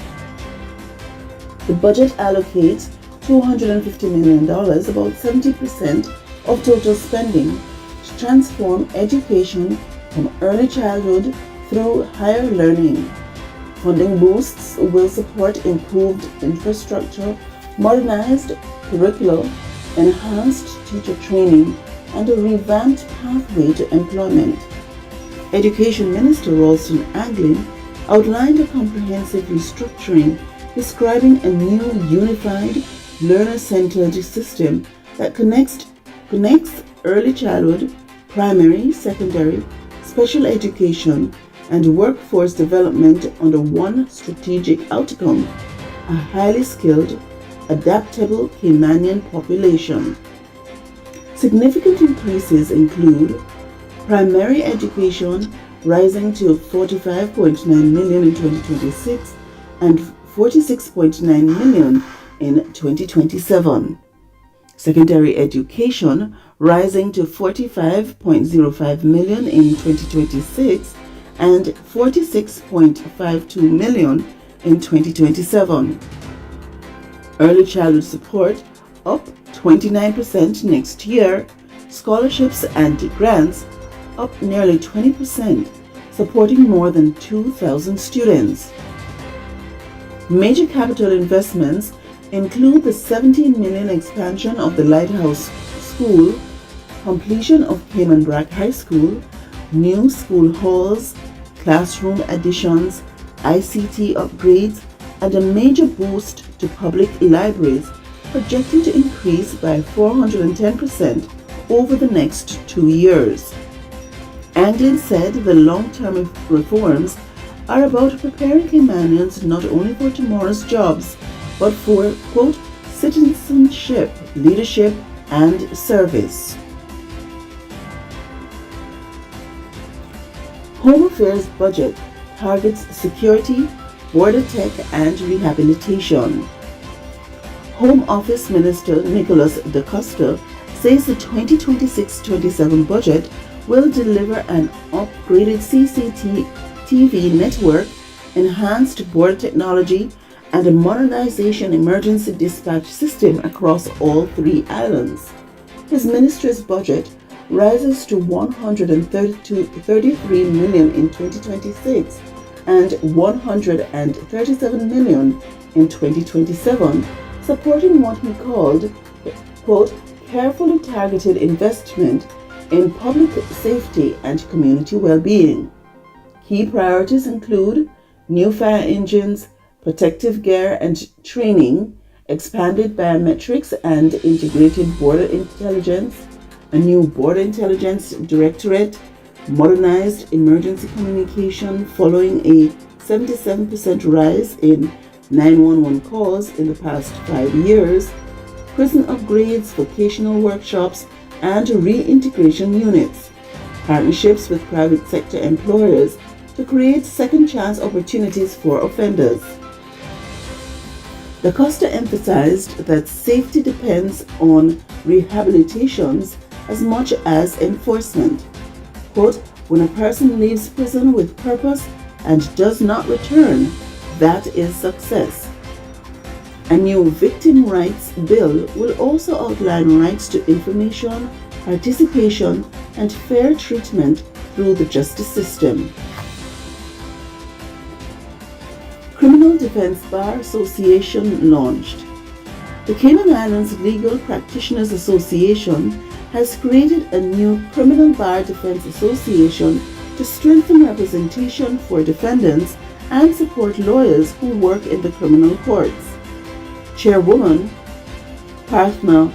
The budget allocates $250 million, about 70% of total spending, to transform education from early childhood through higher learning. Funding boosts will support improved infrastructure, modernized curricula, enhanced teacher training, and a revamped pathway to employment. Education Minister Ralston Anglin outlined a comprehensive restructuring describing a new unified, learner-centered system that connects early childhood, primary, secondary, special education, and workforce development under one strategic outcome: a highly skilled, adaptable Caymanian population. Significant increases include primary education rising to 45.9 million in 2026 and 46.9 million in 2027. Secondary education rising to 45.05 million in 2026 and 46.52 million in 2027. Early childhood support up 29% next year, scholarships and grants up nearly 20%, supporting more than 2,000 students. Major capital investments include the 17 million expansion of the Lighthouse School, completion of Cayman Brack High School, new school halls, classroom additions, ICT upgrades, and a major boost to public libraries, projected to increase by 410% over the next 2 years. Anglin said the long-term reforms are about preparing Caymanians not only for tomorrow's jobs, but for, quote, citizenship, leadership, and service. Home Affairs budget targets security, border tech, and rehabilitation. Home Office Minister Nicholas Da Costa says the 2026-27 budget will deliver an upgraded CCTV network, enhanced border technology, and a modernization emergency dispatch system across all 3 islands. His ministry's budget rises to 133 million in 2026 and 137 million in 2027, supporting what he called, quote, carefully targeted investment in public safety and community well-being. Key priorities include new fire engines, protective gear and training, expanded biometrics and integrated border intelligence, a new border intelligence directorate, modernized emergency communication following a 77% rise in 911 calls in the past 5 years, prison upgrades, vocational workshops, and reintegration units, partnerships with private sector employers to create second chance opportunities for offenders. Da Costa emphasized that safety depends on rehabilitations as much as enforcement. Quote, when a person leaves prison with purpose and does not return, that is success. A new victim rights bill will also outline rights to information, participation, and fair treatment through the justice system. Criminal Defense Bar Association launched. The Cayman Islands Legal Practitioners Association has created a new Criminal Bar Defense Association to strengthen representation for defendants and support lawyers who work in the criminal courts. Chairwoman Parthna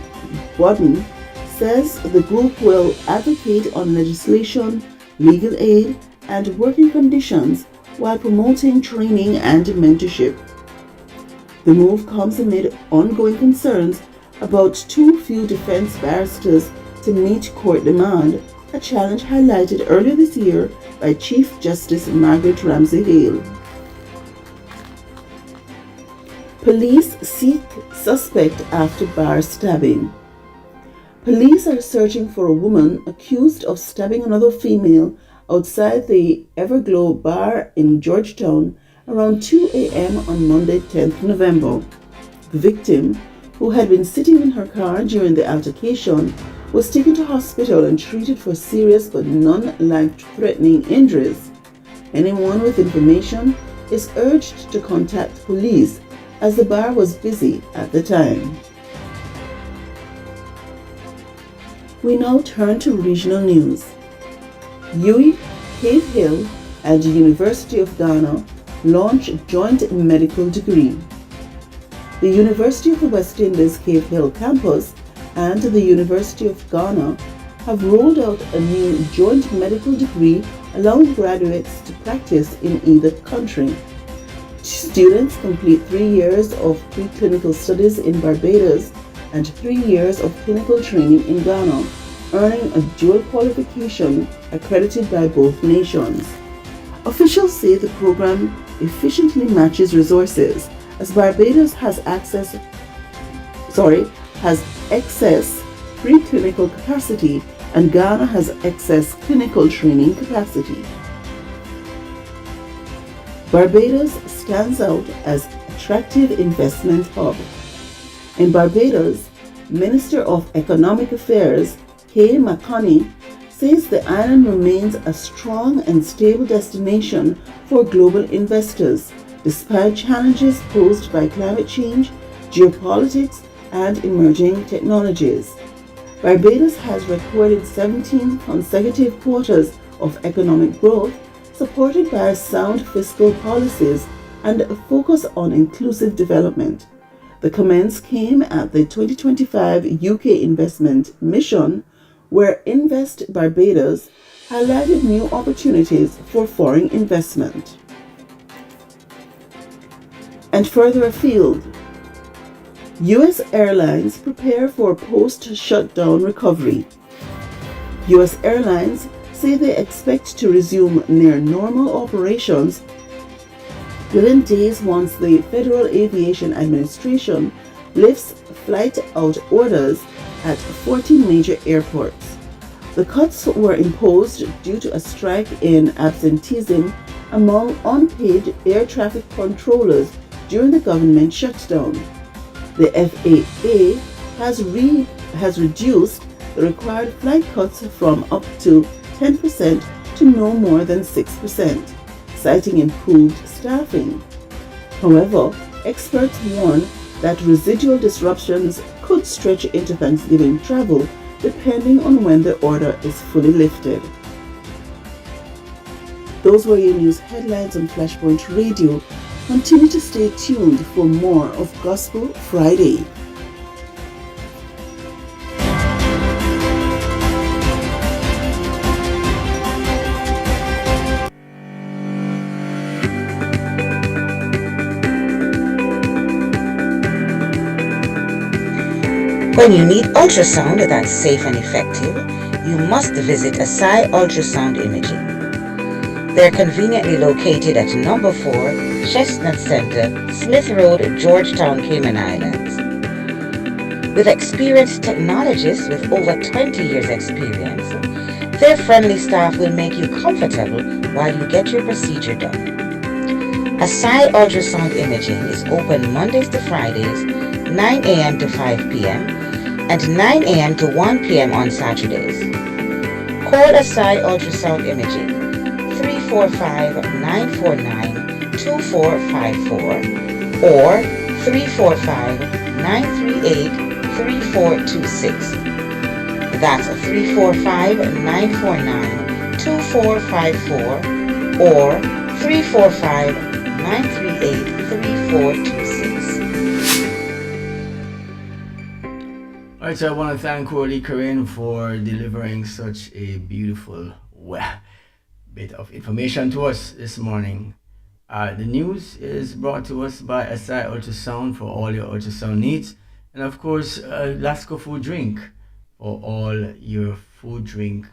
Bodden says the group will advocate on legislation, legal aid, and working conditions while promoting training and mentorship. The move comes amid ongoing concerns about too few defense barristers to meet court demand, a challenge highlighted earlier this year by Chief Justice Margaret Ramsey Hale. Police seek suspect after bar stabbing. Police are searching for a woman accused of stabbing another female outside the Everglow bar in Georgetown around 2 a.m. on Monday, 10th November. The victim, who had been sitting in her car during the altercation, was taken to hospital and treated for serious but non-life-threatening injuries. Anyone with information is urged to contact police as the bar was busy at the time. We now turn to regional news. UWI, Cave Hill, and the University of Ghana launch joint medical degree. The University of the West Indies Cave Hill campus and the University of Ghana have rolled out a new joint medical degree allowing graduates to practice in either country. Students complete 3 years of preclinical studies in Barbados and 3 years of clinical training in Ghana, earning a dual qualification accredited by both nations. Officials say the program efficiently matches resources as Barbados has excess preclinical capacity and Ghana has excess clinical training capacity. Barbados stands out as attractive investment hub. In Barbados, Minister of Economic Affairs Kay McConney says the island remains a strong and stable destination for global investors despite challenges posed by climate change, geopolitics, and emerging technologies. Barbados has recorded 17 consecutive quarters of economic growth, supported by sound fiscal policies and a focus on inclusive development. The comments came at the 2025 UK Investment Mission, where Invest Barbados highlighted new opportunities for foreign investment. And further afield, U.S. airlines prepare for post-shutdown recovery. U.S. airlines say they expect to resume near normal operations within days once the Federal Aviation Administration lifts flight out orders at 14 major airports. The cuts were imposed due to a strike in absenteeism among unpaid air traffic controllers during the government shutdown. The FAA has reduced the required flight cuts from up to 10% to no more than 6%, citing improved staffing. However, experts warn that residual disruptions could stretch into Thanksgiving travel depending on when the order is fully lifted. Those were your news headlines on Flashpoint Radio. Continue to stay tuned for more of Gospel Friday. When you need ultrasound that's safe and effective, you must visit Asai Ultrasound Imaging. They're conveniently located at number 4 Chestnut Center, Smith Road, Georgetown, Cayman Islands. With experienced technologists with over 20 years experience, their friendly staff will make you comfortable while you get your procedure done. Asai Ultrasound Imaging is open Mondays to Fridays, 9 a.m. to 5 p.m. and 9 a.m. to 1 p.m. on Saturdays. Call Asai Ultrasound Imaging 345-949-2454 or 345-938-3426. That's 345-949-2454 or 345-938-3426. Alright, so I want to thank Corley Corinne for delivering such a beautiful bit of information to us this morning. The news is brought to us by Asai Ultrasound for all your ultrasound needs, and of course Lasco Food Drink for all your food drink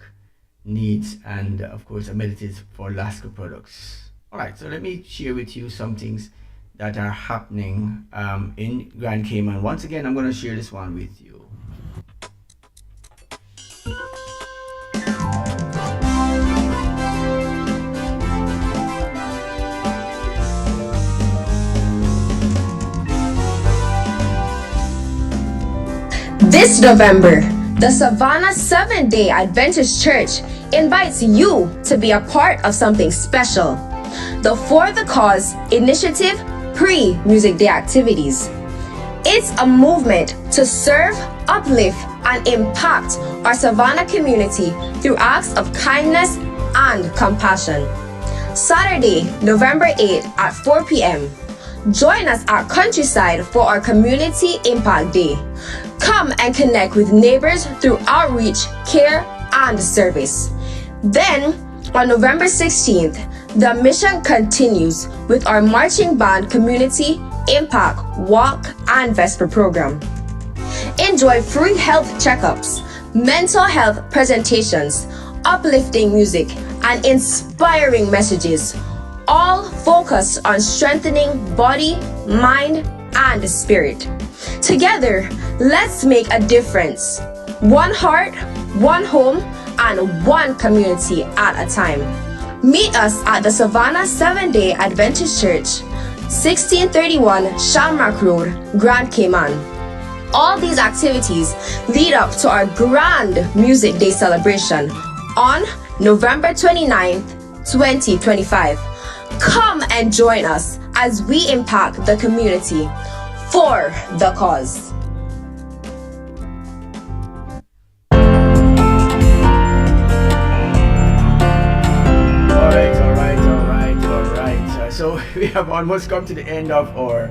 needs, and of course Amenities for Lasco products. Alright, so let me share with you some things that are happening in Grand Cayman. Once again, I'm going to share this one with you. This November, the Savannah Seventh-day Adventist Church invites you to be a part of something special. The For the Cause Initiative pre-Music Day activities. It's a movement to serve, uplift, and impact our Savannah community through acts of kindness and compassion. Saturday, November 8th at 4 p.m. Join us at Countryside for our Community Impact Day. Come and connect with neighbors through outreach, care, and service. Then, on November 16th, the mission continues with our marching band Community Impact Walk and Vesper program. Enjoy free health checkups, mental health presentations, uplifting music, and inspiring messages, all focused on strengthening body, mind, and spirit. Together, let's make a difference. One heart, one home, and one community at a time. Meet us at the Savannah 7-Day Adventist Church, 1631 Shamrock Road, Grand Cayman. All these activities lead up to our grand Music Day celebration on November 29th, 2025. Come and join us as we impact the community for the cause. So we have almost come to the end of our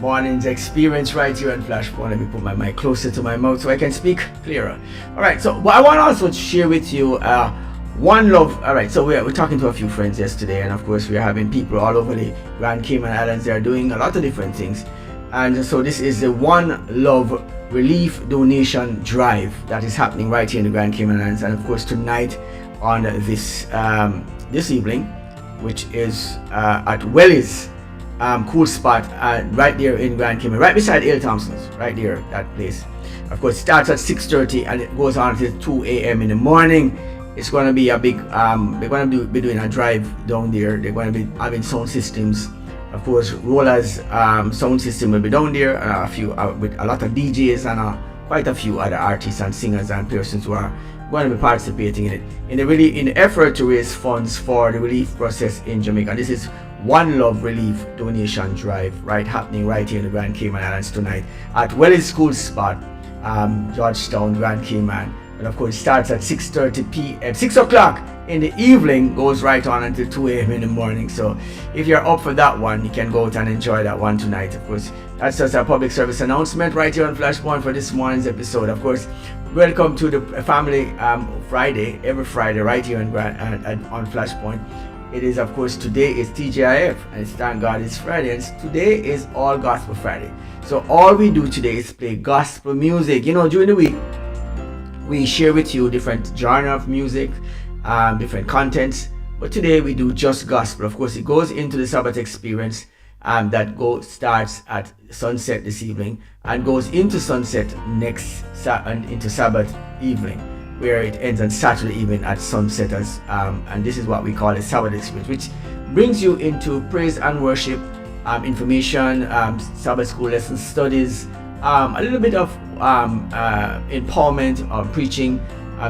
morning's experience right here on Flashpoint. Let me put my mic closer to my mouth so I can speak clearer. Alright, so what I want to also share with you one love. Alright, so we're talking to a few friends yesterday, and of course we're having people all over the Grand Cayman Islands. They are doing a lot of different things, and so this is the One Love Relief Donation Drive that is happening right here in the Grand Cayman Islands. And of course tonight on this evening, which is at Welly's cool spot right there in Grand Cayman, right beside L. Thompson's, right there, that place. Of course, it starts at 6:30 and it goes on until 2 a.m. in the morning. It's going to be a big, they're going to be doing a drive down there. They're going to be having sound systems. Of course, Roller's sound system will be down there, a few with a lot of DJs and quite a few other artists and singers and persons who are going to be participating in it in the effort to raise funds for the relief process in Jamaica. And this is One Love Relief Donation Drive, right, happening right here in the Grand Cayman Islands tonight at Welly's School Spot, Georgetown, Grand Cayman. And of course it starts at 6:30 p.m. 6 o'clock in the evening, goes right on until 2 a.m. in the morning. So if you're up for that one, you can go out and enjoy that one tonight. Of course, that's just a public service announcement right here on Flashpoint for this morning's episode. Of course, welcome to the Family Friday, every Friday right here on Flashpoint. It is, of course, today is TGIF, and it's Thank God It's Friday, and today is All Gospel Friday. So all we do today is play gospel music. You know, during the week we share with you different genre of music, different contents, but today we do just gospel. Of course, it goes into the Sabbath experience that starts at sunset this evening and goes into sunset into Sabbath evening, where it ends on Saturday evening at sunset, and this is what we call a Sabbath experience, which brings you into praise and worship, information, Sabbath school lesson studies, a little bit of empowerment, preaching.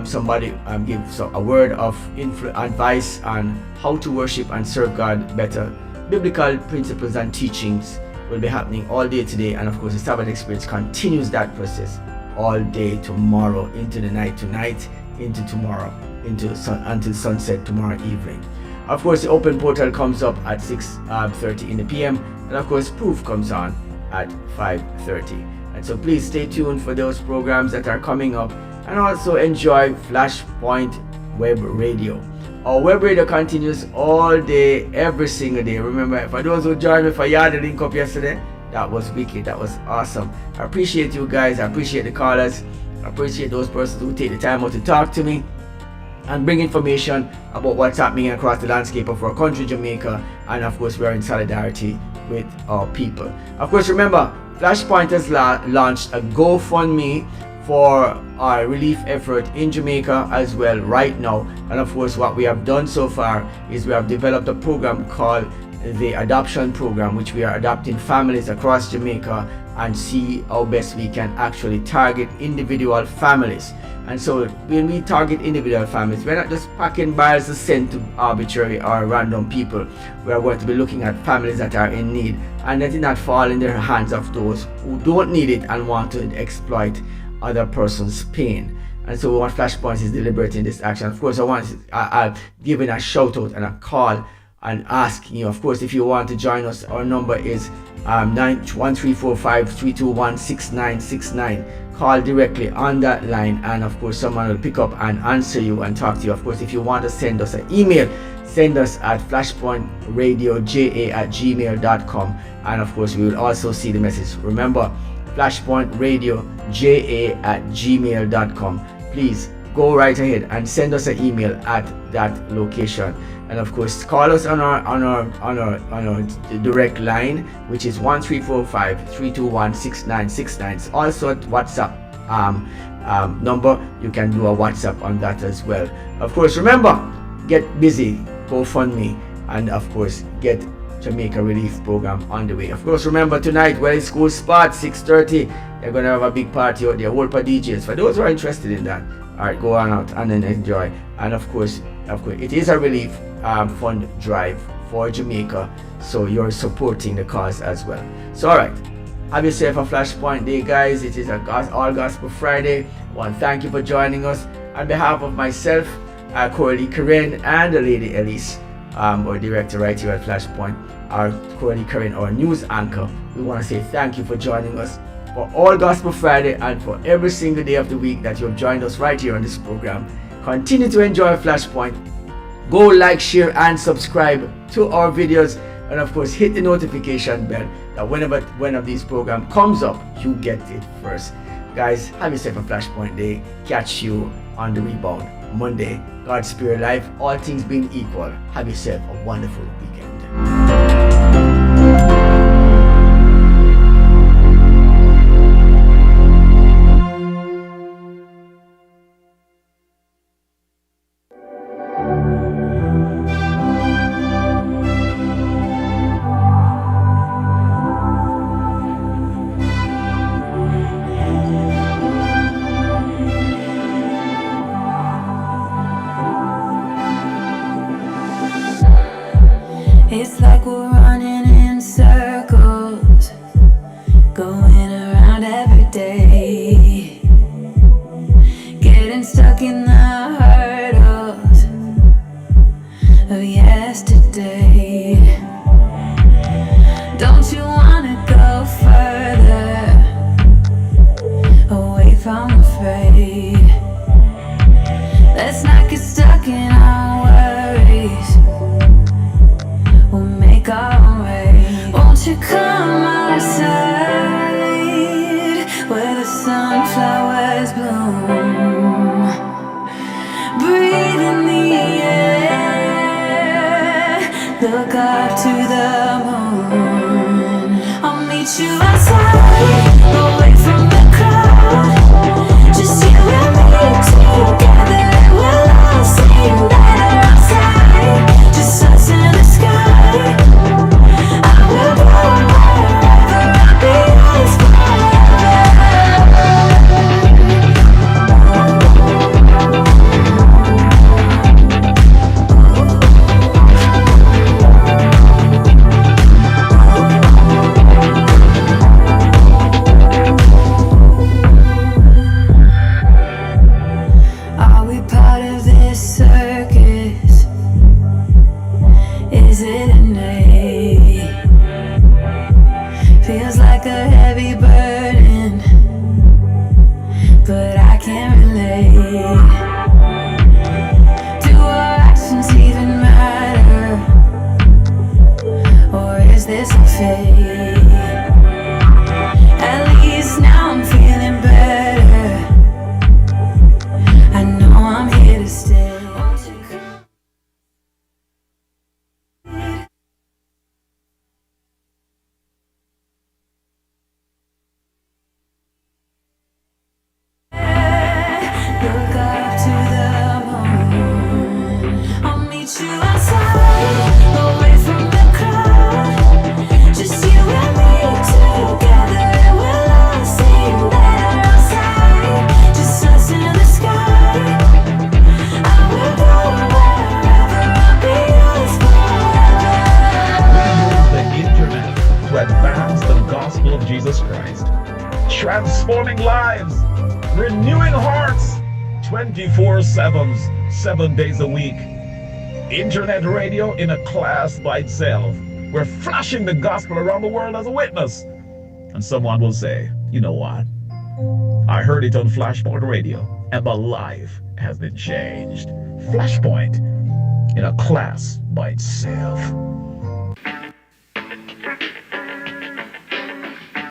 Somebody gives a word of advice on how to worship and serve God better. Biblical principles and teachings will be happening all day today, and of course the Sabbath experience continues that process all day tomorrow, into the night tonight, into tomorrow, until sunset tomorrow evening. Of course, the open portal comes up at 6:30 in the PM, and of course Proof comes on at 5:30. And so please stay tuned for those programs that are coming up, and also enjoy Flashpoint Web Radio. Our web radio continues all day, every single day. Remember, for those who joined me for Yard Link Up yesterday, that was wicked, that was awesome. I appreciate you guys, I appreciate the callers, I appreciate those persons who take the time out to talk to me and bring information about what's happening across the landscape of our country, Jamaica, and of course we are in solidarity with our people. Of course, remember, Flashpoint has launched a GoFundMe for our relief effort in Jamaica as well right now. And of course, what we have done so far is we have developed a program called the adoption program, which we are adopting families across Jamaica and see how best we can actually target individual families. And so when we target individual families, we're not just packing barrels to send to arbitrary or random people. We are going to be looking at families that are in need and letting that fall in the hands of those who don't need it and want to exploit other person's pain. And so what Flashpoint is deliberating this action. Of course, I want giving a shout out and a call and asking you, of course, if you want to join us, our number is 1345-321-6969. Call directly on that line, and of course someone will pick up and answer you and talk to you. Of course, if you want to send us an email, send us at flashpointradioja@gmail.com, and of course we will also see the message. Remember, flashpointradioja@gmail.com. Please go right ahead and send us an email at that location. And of course, call us on our direct line, which is 1345-321-6969. Also at WhatsApp number. You can do a WhatsApp on that as well. Of course, remember, get busy, GoFundMe, and of course, get Jamaica Relief Program on the way. Of course, remember tonight, Well School Spot, 6:30. They're gonna have a big party out there. Whole for DJs. For those who are interested in that, all right, go on out and then enjoy. And of course, it is a relief fund drive for Jamaica, so you're supporting the cause as well. So all right, have yourself a Flashpoint day, guys. It is all Gospel Friday. I want to thank you for joining us on behalf of myself, Corey Karen, and the lady Elise, our director right here at Flashpoint, our Corey Karen, our news anchor. We want to say thank you for joining us for all Gospel Friday and for every single day of the week that you have joined us right here on this program. Continue to enjoy Flashpoint. Go like, share, and subscribe to our videos, and of course hit the notification bell that whenever one of these programs comes up, you get it first. Guys, have yourself a Flashpoint day. Catch you on the rebound Monday. God's Spirit Life, all things being equal. Have yourself a wonderful weekend. It's like we're running in circles, going around every day, getting stuck in the hurdles of yesterday. Don't you wanna go further, away from the fray? Let's not get stuck in our worries, we'll make our way. Won't you come outside where the sunflowers bloom? Breathe in the air, look up to the moon. I'll meet you outside, away from the crowd. Just you and me together, we'll all sing better outside. Just us in the sky. I will go wherever, I'll be yours Are we part of this circus? Is it innate? Feels like a heavy burden, but I can't relate. Do our actions even matter? Or is this a fate? At least now I'm feeling better. I know I'm here to stay. Won't you come? Look up to the moon. I'll meet you outside, away from the crowd. Stirring hearts 24/7, 7 days a week. Internet radio in a class by itself. We're flashing the gospel around the world as a witness. And someone will say, you know what? I heard it on Flashpoint Radio, and my life has been changed. Flashpoint in a class by itself.